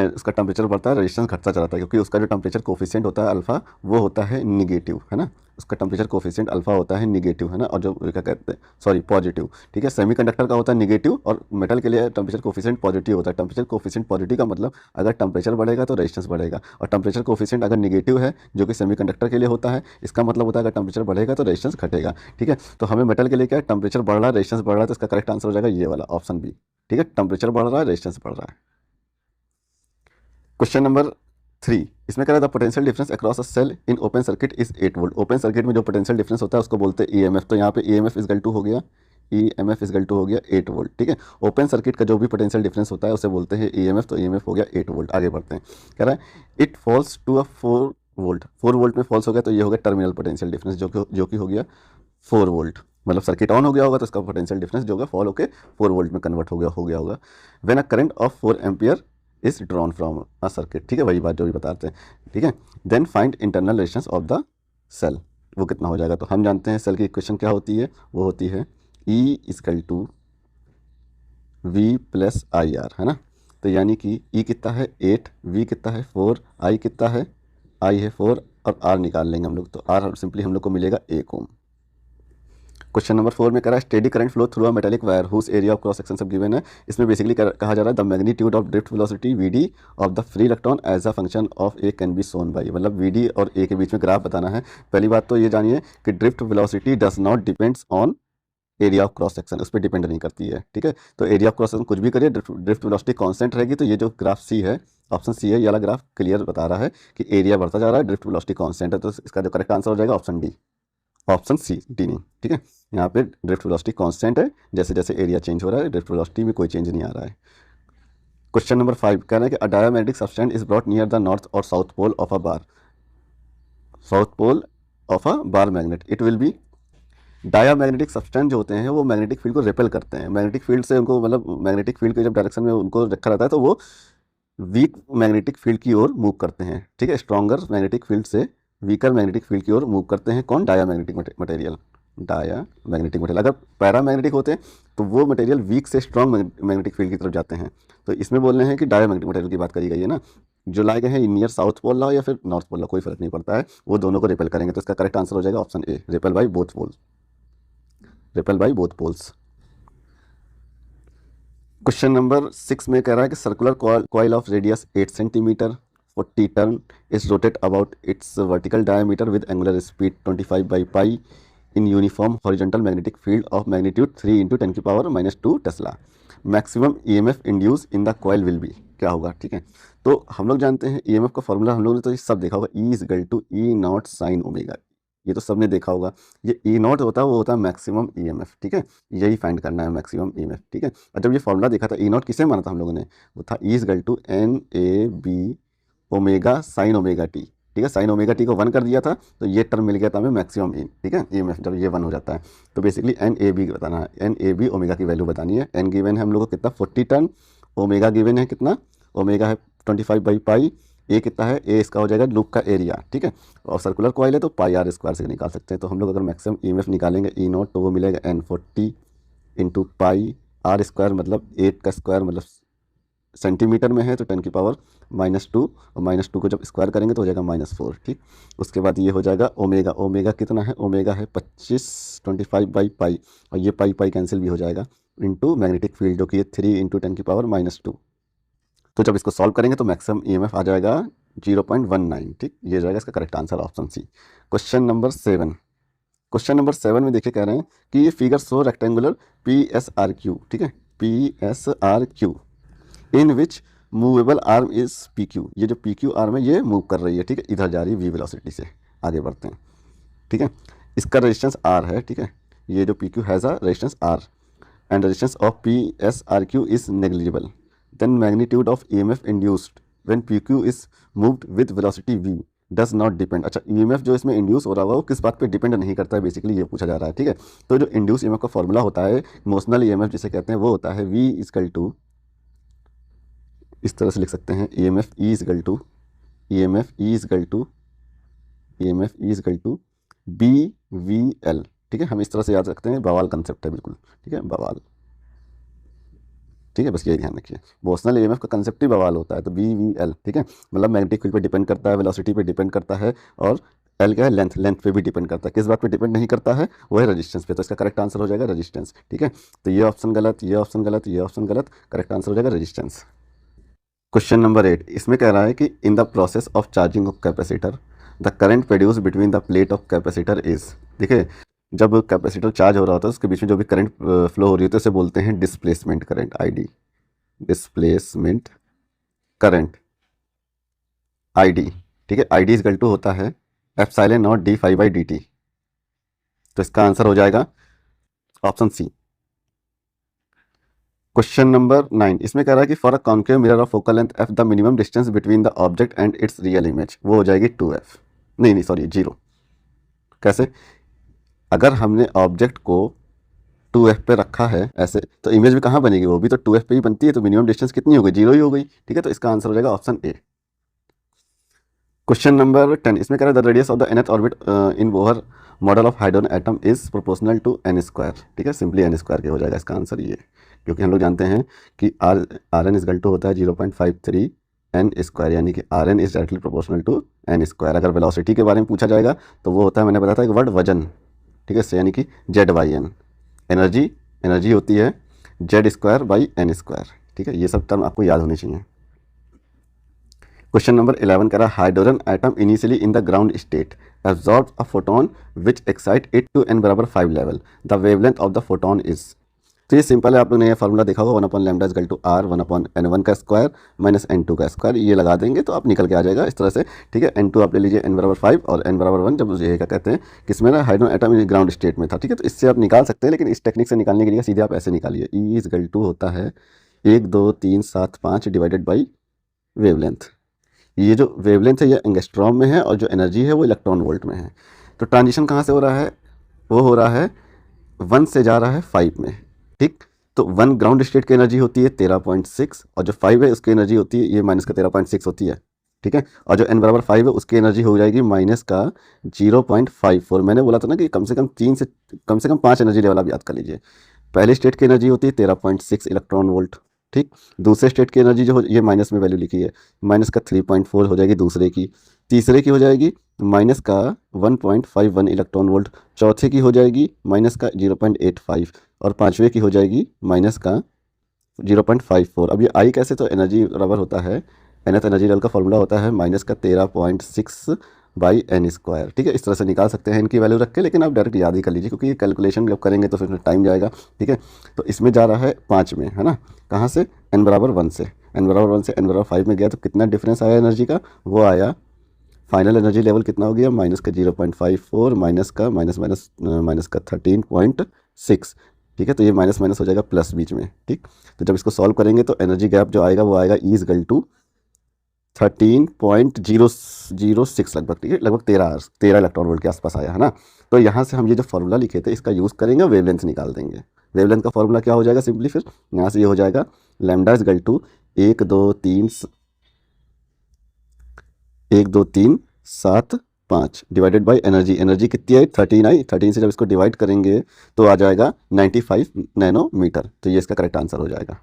A: उसका टेम्परेचर बढ़ता है रेजिस्टेंस घटता चला जाता है, क्योंकि उसका जो टेम्परेचर कोफिशिएंट होता है अल्फा वो होता है निगेटिव, है ना, उसका टेम्परेचर कोफिशिएंट अल्फा होता है निगेटिव, है ना, और जो क्या कहते हैं सॉरी पॉजिटिव, ठीक है। सेमीकंडक्टर का होता है निगेटिव और मेटल के लिए टेम्परेचर कोफिशिएंट पॉजिटिव होता है। टेम्परेचर कोफिशिएंट पॉजिटिव का मतलब अगर टेम्परेचर बढ़ेगा तो रेजिस्टेंस बढ़ेगा, और टेम्परेचर कोफिशिएंट अगर निगेटिव है जो कि सेमीकंडक्टर के लिए होता है, इसका मतलब होता है अगर टेम्परेचर बढ़ेगा तो रेजिस्टेंस घटेगा, ठीक है। तो हमें मेटल के लिए क्या है, टेम्परेचर बढ़ रहा है रेजिस्टेंस बढ़ रहा है, तो इसका करेक्ट आंसर हो जाएगा ये वाला ऑप्शन बी, ठीक है। टेम्परेचर बढ़ रहा है रेजिस्टेंस बढ़ रहा है। क्वेश्चन नंबर 3 इसमें कह रहा था potential difference across a cell in open circuit is 8 volt. Open circuit में जो पोटेंशियल डिफरेंस होता है उसको बोलते हैं ईएमएफ। तो यहाँ पे ईएमएफ इज इक्वल टू हो गया, ईएमएफ इज इक्वल टू हो गया 8 वोल्ट, ठीक है। ओपन सर्किट का जो भी पोटेंशियल डिफरेंस होता है उसे बोलते हैं ईएमएफ, तो ईएमएफ हो गया 8 वोल्ट। आगे बढ़ते हैं, कह रहा है it falls to a 4 volt. 4 volt में फॉल्स हो गया तो ये हो गया टर्मिनल पोटेंशियल डिफरेंस, जो कि हो गया 4 वोल्ट, मतलब सर्किट ऑन हो गया होगा तो इसका पोटेंशियल डिफरेंस जो होगा फॉल होकर 4 वोल्ट में कन्वर्ट हो गया होगा। When a current of 4 ampere is drawn from a circuit, ठीक है, वही बात जो भी बताते हैं, ठीक है। Then find internal resistance of the cell, वो कितना हो जाएगा। तो हम जानते हैं सेल की इक्वेशन क्या होती है, वो होती है E इक्वल टू V+IR, है ना। तो यानी कि E कितना है 8, V कितना है 4, I कितना है, I है 4 और R निकाल लेंगे हम लोग, तो R सिंपली हम लोग को मिलेगा 1 ओम। क्वेश्चन नंबर 4 में कह रहा है steady current flow through a metallic wire whose area of cross section सब गिवन है। इसमें बेसिकली कहा जा रहा है the magnitude of drift velocity VD of the free electron as a function of A can be shown by, मतलब VD और A के बीच में ग्राफ बताना है। पहली बात तो ये जानिए कि drift velocity does not depends on area of cross section, उस पर डिपेंड नहीं करती है, ठीक है। तो एरिया ऑफ क्रॉस सेक्शन कुछ भी करिए, ड्रिफ्ट वेलोसिटी कांस्टेंट रहेगी। तो ये जो ग्राफ सी है, ऑप्शन सी है, ये वाला ग्राफ क्लियर बता रहा है कि एरिया बढ़ता जा रहा है, ड्रिफ्ट वेलोसिटी कांस्टेंट है। तो इसका जो करेक्ट आंसर हो जाएगा option D, option C, D नहीं, ठीक है। यहाँ पे ड्रिफ्ट वेलोसिटी कांस्टेंट है, जैसे जैसे एरिया चेंज हो रहा है ड्रिफ्ट वेलोसिटी में कोई चेंज नहीं आ रहा है। क्वेश्चन नंबर 5 कह रहे हैं कि a diamagnetic substance is brought near the north और south pole of a bar, south pole of a bar magnet, it will be. Diamagnetic substance जो होते हैं वो मैग्नेटिक फील्ड को रिपेल करते हैं, मैग्नेटिक फील्ड से उनको, मतलब मैग्नेटिक फील्ड के जब डायरेक्शन में उनको रखा रहता है तो वो वीक मैग्नेटिक फील्ड की ओर मूव करते हैं, ठीक है। स्ट्रॉन्गर मैग्नेटिक फील्ड से वीकर मैग्नेटिक फील्ड की ओर मूव करते हैं। कौन? Diamagnetic material, diamagnetic material. अगर पैरामैग्नेटिक होते हैं तो वो मटेरियल वीक से स्ट्रॉन्ग मैग्नेटिक फील्ड की तरफ जाते हैं। तो इसमें बोल रहे हैं कि डायामैग्नेटिक मटेरियल की बात करी गई है ना, जो लाए गए हैं नियर साउथ पोल लाओ या फिर नॉर्थ पोल लाओ, कोई फर्क नहीं पड़ता है, वो दोनों को रिपेल करेंगे। तो इसका करेक्ट आंसर हो जाएगा option A, repel by both poles, repel by both poles. Question number 6 में कह रहा है कि circular coil of radius 8 centimetre 40 turn is rotate about its vertical diameter with angular speed 25 by pi in uniform horizontal magnetic field of magnitude 3 × 10⁻⁻2 tesla. Maximum EMF induce in the coil will be, क्या होगा, ठीक है। तो हम लोग जानते हैं ईएमएफ का फॉर्मूला, हम लोगों ने तो ये सब देखा होगा, E is equal to E naught sine omega, ये तो सबने देखा होगा। ये ई नॉट होता है, वो होता है मैक्सिमम ईएमएफ, ठीक है। यही फाइंड करना है मैक्सिमम ईएमएफ, ठीक है। और जब ये फॉर्मूला देखा था, ई नॉट किसे माना था हम लोगों ने, वो था E is equal to N A B omega sine omega T, ठीक है। साइन ओमेगा टी को 1 कर दिया था तो ये टर्म मिल गया था हमें मैक्सिमम ई, ठीक है, ईएमएफ जब ये 1 हो जाता है। तो बेसिकली एन ए बी बताना है, एन ए बी ओमेगा की वैल्यू बतानी है। एन गिवन है हम लोग को कितना 40 टर्न, ओमेगा गिवन है कितना, ओमेगा है 25 बाई पाई, ए कितना है, ए इसका हो जाएगा लूप का एरिया, ठीक है। और सर्कुलर कॉइल है तो पाई आर स्क्वायर से निकाल सकते हैं। तो हम लोग अगर मैक्सिमम ईएमएफ निकालेंगे ई नॉट तो वो मिलेगा N 40 into pi R square, मतलब 8 का स्क्वायर, मतलब सेंटीमीटर में है तो 10⁻⁻2, और -2 को जब स्क्वायर करेंगे तो हो जाएगा -4, ठीक। उसके बाद ये हो जाएगा ओमेगा, ओमेगा कितना है, ओमेगा है 25 बाई पाई, और ये पाई पाई कैंसिल भी हो जाएगा, इंटू मैग्नेटिक फील्ड जो कि ये 3 × 10⁻⁻2। तो जब इसको सॉल्व करेंगे तो मैक्सिमम ईएमएफ आ जाएगा 0.19, ठीक। ये जाएगा इसका correct answer option C. Question number 7, question number 7 में देखिए कह रहे हैं कि ये फिगर शो रेक्टेंगुलर PSRQ, ठीक है, PSRQ in which movable arm is PQ। ये जो PQ आर्म है ये मूव कर रही है, ठीक है, इधर जा रही है v वेलोसिटी से, आगे बढ़ते हैं, ठीक है। इसका रेजिस्टेंस R है, ठीक है, ये जो PQ has a resistance R and resistance of PSRQ is negligible, then magnitude of EMF induced when PQ is moved with velocity v does not depend। अच्छा, EMF जो इसमें इंड्यूस हो रहा होगा वो किस बात पे डिपेंड नहीं करता है, बेसिकली ये पूछा जा रहा है, ठीक है। तो जो इंड्यूस EMF का फॉर्मूला होता है, इमोशनल EMF जिसे कहते हैं, वो होता है v इजकल टू, इस तरह से लिख सकते हैं, EMF E is equal to, EMF E is equal to, EMF E is equal to BVL, ठीक है। हम इस तरह से याद रखते हैं, बवाल कंसेप्ट है बिल्कुल, ठीक है, बवाल, ठीक है, बस यही ध्यान रखिए। बोस्टनल ईएमएफ का कंसेप्ट ही बवाल होता है। तो BVL, ठीक है, मतलब मैग्नेटिक फील्ड पे डिपेंड करता है, वेलोसिटी पे डिपेंड करता है, और एल क्या है, लेंथ, लेंथ पे भी डिपेंड करता है। किस बात पे डिपेंड नहीं करता है, वो है रेजिस्टेंस पे। तो इसका करेक्ट आंसर हो जाएगा रेजिस्टेंस, ठीक है। तो ये ऑप्शन गलत, ये ऑप्शन गलत, ये ऑप्शन गलत, करेक्ट आंसर हो जाएगा रेजिस्टेंस। क्वेश्चन नंबर 8, इसमें कह रहा है कि in the process of charging of capacitor the current produce between the plate of capacitor is. देखिए, जब कैपेसिटर चार्ज हो रहा होता है उसके बीच में जो भी करंट फ्लो हो रही होती है उसे बोलते हैं displacement current, ID, displacement current, ID, ठीक है। ID इज इक्वल टू होता है एप्सिलॉन नॉट d∅/dt। तो इसका आंसर हो जाएगा ऑप्शन सी। क्वेश्चन नंबर 9, इसमें कह रहा है कि for a concave mirror of focal length f the minimum distance between the object and it's real image, वो हो जाएगी 2f, नहीं सॉरी 0। कैसे? अगर हमने ऑब्जेक्ट को 2f पे रखा है ऐसे, तो इमेज भी कहाँ बनेगी, वो भी तो 2f पे ही बनती है। तो मिनिमम डिस्टेंस कितनी हो गई, 0 ही हो गई, ठीक है। तो इसका आंसर हो जाएगा ऑप्शन ए। क्वेश्चन नंबर 10, इसमें कह रहा है the radius of the nth orbit in Bohr model of hydrogen atom is proportional to n square, ठीक है, सिंपली n स्क्वायर के हो जाएगा इसका आंसर ये, क्योंकि हम लोग जानते हैं कि Rn इज इक्वल टू होता है 0.53 n स्क्वायर, यानी कि Rn is directly proportional to n square. अगर वेलोसिटी के बारे में पूछा जाएगा तो वो होता है, मैंने बताया था एक वर्ड, वजन, ठीक है, यानी कि ZYN। एनर्जी, एनर्जी होती है Z² बाई n स्क्वायर, ठीक है। ये सब टर्म आपको याद होनी चाहिए। क्वेश्चन नंबर 11 कह रहा है hydrogen atom initially in the ground state absorb a photon which excite it to n बराबर 5 level, the wavelength of the photon is. तो ये सिंपल है, आप लोगों ने ये फार्मूला देखा होगा, 1/λ is equal to r 1/n1 का स्क्वायर माइनस n2 का स्क्वायर, ये लगा देंगे तो आप निकल के आ जाएगा इस तरह से, ठीक है। n2 आप ले लीजिए n बराबर 5 और n बराबर 1, जब ये क्या कहते हैं किसमें ना हाइड्रोजन एटम ग्राउंड स्टेट में था, ठीक है। तो इससे आप निकाल सकते हैं, लेकिन इस टेक्निक से निकालने के लिए सीधे आप ऐसे निकालिए, E इज इक्वल टू होता है 1 2 3 7 5 डिवाइडेड बाई वेवलेंथ। ये जो वेवलेंथ है ये एंगस्ट्रॉम में है और जो एनर्जी है वो इलेक्ट्रॉन वोल्ट में है। तो ट्रांजिशन कहाँ से हो रहा है, वो हो रहा है 1 से जा रहा है 5 में, ठीक। तो 1 ग्राउंड स्टेट की एनर्जी होती है 13.6 और जो 5 है उसकी एनर्जी होती है ये माइनस का 13.6 होती है, ठीक है। और जो n बराबर 5 है उसकी एनर्जी हो जाएगी माइनस का 0.54। मैंने बोला था ना कि कम से कम 5 एनर्जी लेवल आप याद कर लीजिए। पहले स्टेट की एनर्जी होती है 13.6 इलेक्ट्रॉन वोल्ट, ठीक। दूसरे स्टेट की एनर्जी जो हो, ये माइनस में वैल्यू लिखी है, माइनस का 3.4 हो जाएगी दूसरे की, तीसरे की हो जाएगी माइनस का 1.51 इलेक्ट्रॉन वोल्ट, चौथे की हो जाएगी माइनस का 0.85 और पाँचवें की हो जाएगी माइनस का 0.54। अब ये आई कैसे, तो एनर्जी बराबर होता है nth एनर्जी लेवल का फॉर्मूला होता है माइनस का 13.6 बाई n स्क्वायर, ठीक है। इस तरह से निकाल सकते हैं इनकी वैल्यू रख के, लेकिन आप डायरेक्ट याद ही कर लीजिए क्योंकि ये कैलकुलेशन जब करेंगे तो फिर टाइम जाएगा, ठीक है। तो इसमें जा रहा है 5 में, है ना, कहाँ से, n बराबर 1 से, n बराबर 1 से n बराबर 5 में गया, तो कितना डिफरेंस आया एनर्जी का, वो आया फाइनल एनर्जी लेवल कितना हो गया, माइनस का 0.54 माइनस का माइनस का 13.6, ठीक है। तो ये माइनस माइनस हो जाएगा प्लस बीच में, ठीक। तो जब इसको सॉल्व करेंगे तो एनर्जी गैप जो आएगा वो आएगा E इज इक्वल टू 13.006 लगभग, ठीक है, लगभग 13 इलेक्ट्रॉन वोल्ट के आसपास आया, है ना। तो यहाँ से हम ये जो फॉर्मूला लिखे थे इसका यूज़ करेंगे, वेवलेंथ निकाल देंगे। वेवलेंथ का फॉर्मूला क्या हो जाएगा, सिंपली फिर यहाँ से ये हो जाएगा lambda is equal to 1 2 3 7 5 divided by energy, energy कितनी आई 13 आई, 13 से जब इसको डिवाइड करेंगे तो आ जाएगा 95 नैनोमीटर, तो ये इसका करेक्ट आंसर हो जाएगा।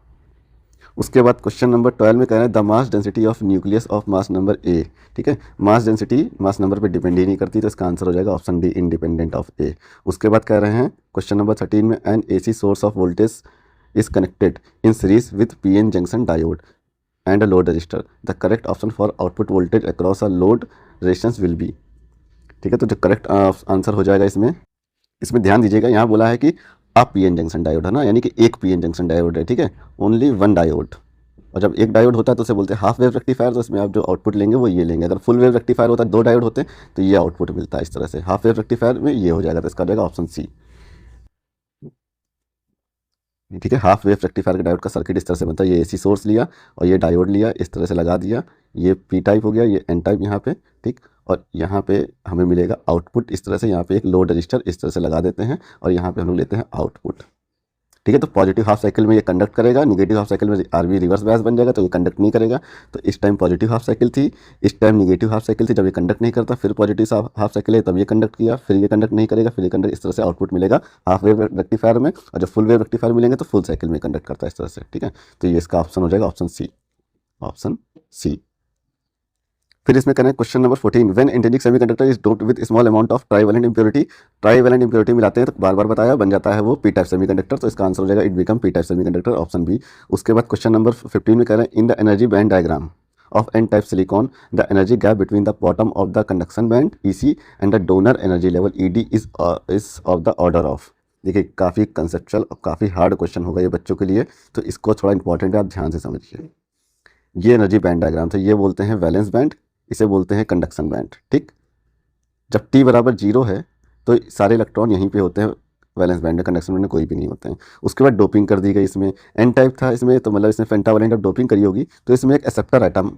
A: उसके बाद क्वेश्चन नंबर 12 में कह रहे हैं the mass density of nucleus of mass number A, ठीक है। मास डेंसिटी मास नंबर पे डिपेंड ही नहीं करती, तो इसका आंसर हो जाएगा ऑप्शन डी इंडिपेंडेंट ऑफ ए। उसके बाद कह रहे हैं क्वेश्चन नंबर 13 में N AC source of voltage is connected in series with PN junction diode and a load register, the correct option for output voltage across a load resistance will be, ठीक है। तो जो करेक्ट आंसर हो जाएगा इसमें ध्यान दीजिएगा, यहाँ बोला है कि आप पीएन जंक्शन डायोड है ना, यानी कि एक पीएन जंक्शन डायोड है, ठीक है, ओनली वन डायोड। और जब एक डायोड होता है तो उसे बोलते हैं हाफ वेव रेक्टिफायर, तो इसमें आप जो आउटपुट लेंगे वो ये लेंगे। अगर फुल वेव रेक्टिफायर होता है, 2 डायोड होते हैं, तो ये आउटपुट मिलता है इस तरह से। हाफ वेव रेक्टिफायर में ये हो जाएगा, तो इसका हो जाएगा ऑप्शन सी, ठीक है। हाफ वेव रेक्टिफायर के डायोड का सर्किट इस तरह से बनता है, ये एसी सोर्स लिया और ये डायोड लिया, इस तरह से लगा दिया, ये पी टाइप हो गया, ये एन टाइप यहाँ पे, ठीक। और यहाँ पे हमें मिलेगा आउटपुट इस तरह से, यहाँ पे एक लोड रजिस्टर इस तरह से लगा देते हैं और यहाँ पे हम लोग लेते हैं आउटपुट, ठीक है। तो पॉजिटिव हाफ साइकिल में ये कंडक्ट करेगा, नेगेटिव हाफ साइकिल में आरबी रिवर्स बायस बन जाएगा, तो ये कंडक्ट नहीं करेगा। तो इस टाइम पॉजिटिव हाफ साइकिल थी, इस टाइम नेगेटिव हाफ साइकिल थी, जब ये कंडक्ट नहीं करता, फिर पॉजिटिव हाफ साइकिल है तब ये कंडक्ट किया, फिर ये कंडक्ट नहीं करेगा, फिर ये कंडक्ट, इस तरह से आउटपुट मिलेगा हाफ वेव रेक्टिफायर में। और जब फुल वेव रेक्टिफायर मिलेंगे तो फुल साइकिल में कंडक्ट करता है इस तरह से, ठीक है। तो ये इसका ऑप्शन हो जाएगा ऑप्शन सी, ऑप्शन सी। फिर इसमें करें question number 14 when intrinsic semiconductor is doped with small amount of trivalent impurity, trivalent impurity मिलाते हैं तो बार बार बताया, बन जाता है वो पी टाइप सेमीकंडक्टर, तो इसका आंसर हो जाएगा it become P type semiconductor, option B. उसके बाद क्वेश्चन नंबर 15 में कह रहे हैं in the energy band diagram of n-type silicon, the energy gap between the bottom of the conduction band EC and the donor energy level ED is of the order of। देखिए काफ़ी कंसेप्चुअल और काफ़ी हार्ड क्वेश्चन होगा ये बच्चों के लिए, तो इसको थोड़ा इंपॉर्टेंट है, आप ध्यान से समझिए। ये एनर्जी बैंड डायग्राम था, ये बोलते हैं वैलेंस बैंड, इसे बोलते हैं कंडक्शन बैंड, ठीक। जब t बराबर 0 है तो सारे इलेक्ट्रॉन यहीं पे होते हैं वैलेंस बैंड में, कंडक्शन बैंड में कोई भी नहीं होते हैं। उसके बाद डोपिंग कर दी गई, इसमें एन टाइप था इसमें, तो मतलब इसमें पेंटावैलेंट जब डोपिंग करी होगी तो इसमें एक एक्सेप्टर आइटम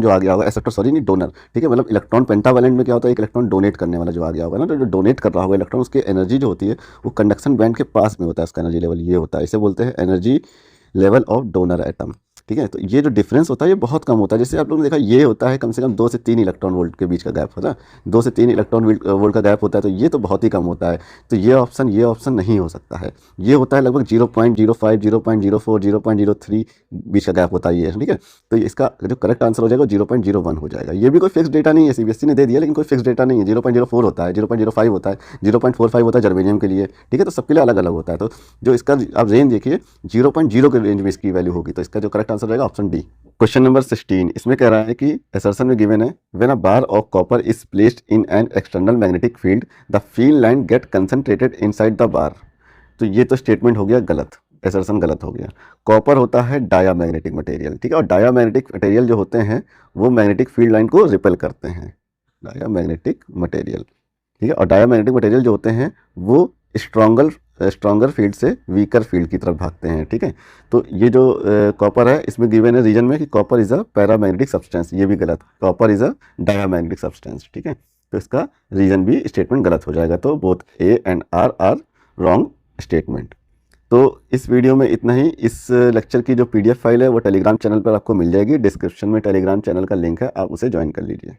A: जो आ गया होगा, एक्सेप्टर सॉरी नहीं डोनर, ठीक है। मतलब इलेक्ट्रॉन पेंटावैलेंट में क्या होता है, एक इलेक्ट्रॉन डोनेट करने वाला जो आ गया होगा ना, तो जो डोनेट कर रहा होगा इलेक्ट्रॉन, उसकी एनर्जी जो होती है वो कंडक्शन बैंड के पास में होता है, उसका एनर्जी लेवल ये होता है, इसे बोलते हैं energy level of donor atom, ठीक है। तो ये जो डिफरेंस होता है ये बहुत कम होता है, जैसे आप लोगों ने देखा ये होता है कम से कम 2 से 3 इलेक्ट्रॉन वोल्ट के बीच का गैप होता है, 2 से 3 इलेक्ट्रॉन वोल्ट का गैप होता है, तो ये तो बहुत ही कम होता है। तो ये ऑप्शन नहीं हो सकता है, ये होता है लगभग 0.05 0.04 0.03 बीच का गैप होता है ये, ठीक है। तो इसका जो करेक्ट आंसर हो जाएगा 0.01 हो जाएगा। ये भी कोई फिक्स डेटा नहीं है, सीबीएसई ने दे दिया लेकिन कोई फिक्स डेटा नहीं है, 0.04 होता है, 0.05 होता है, 0.45 होता है जर्मेनियम के लिए, ठीक है। तो सबके लिए अलग अलग होता है। तो जो इसका आप रेंज देखिए 0.0 के रेंज में इसकी वैल्यू होगी, तो इसका जो करेक्ट आंसर रहेगा ऑप्शन डी। क्वेश्चन नंबर 16, इसमें कह रहा है कि असर्शन में गिवन है when a bar of copper is placed in an external magnetic field the field line get concentrated inside the bar. तो ये तो स्टेटमेंट हो गया गलत, असर्शन गलत हो गया। कॉपर होता है डायामैग्नेटिक मटेरियल, ठीक है, और डायामैग्नेटिक मटेरियल जो होते हैं वो मैग्नेटिक फील्ड लाइन को रिपेल करते हैं, डायामैग्नेटिक मटेरियल, ठीक है। और डायामैग्नेटिक मटेरियल जो होते हैं वो स्ट्रॉन्गर फील्ड से वीकर फील्ड की तरफ भागते हैं, ठीक है। तो ये जो कॉपर है इसमें गिवन है रीजन में कि copper is a paramagnetic substance, ये भी गलत, copper is a diamagnetic substance, ठीक है। तो इसका रीजन भी स्टेटमेंट गलत हो जाएगा। तो both A and R wrong statement. तो इस वीडियो में इतना ही। इस लेक्चर की जो PDF फाइल है वो टेलीग्राम चैनल पर आपको मिल जाएगी, डिस्क्रिप्शन में टेलीग्राम चैनल का लिंक है, आप उसे ज्वाइन कर लीजिए।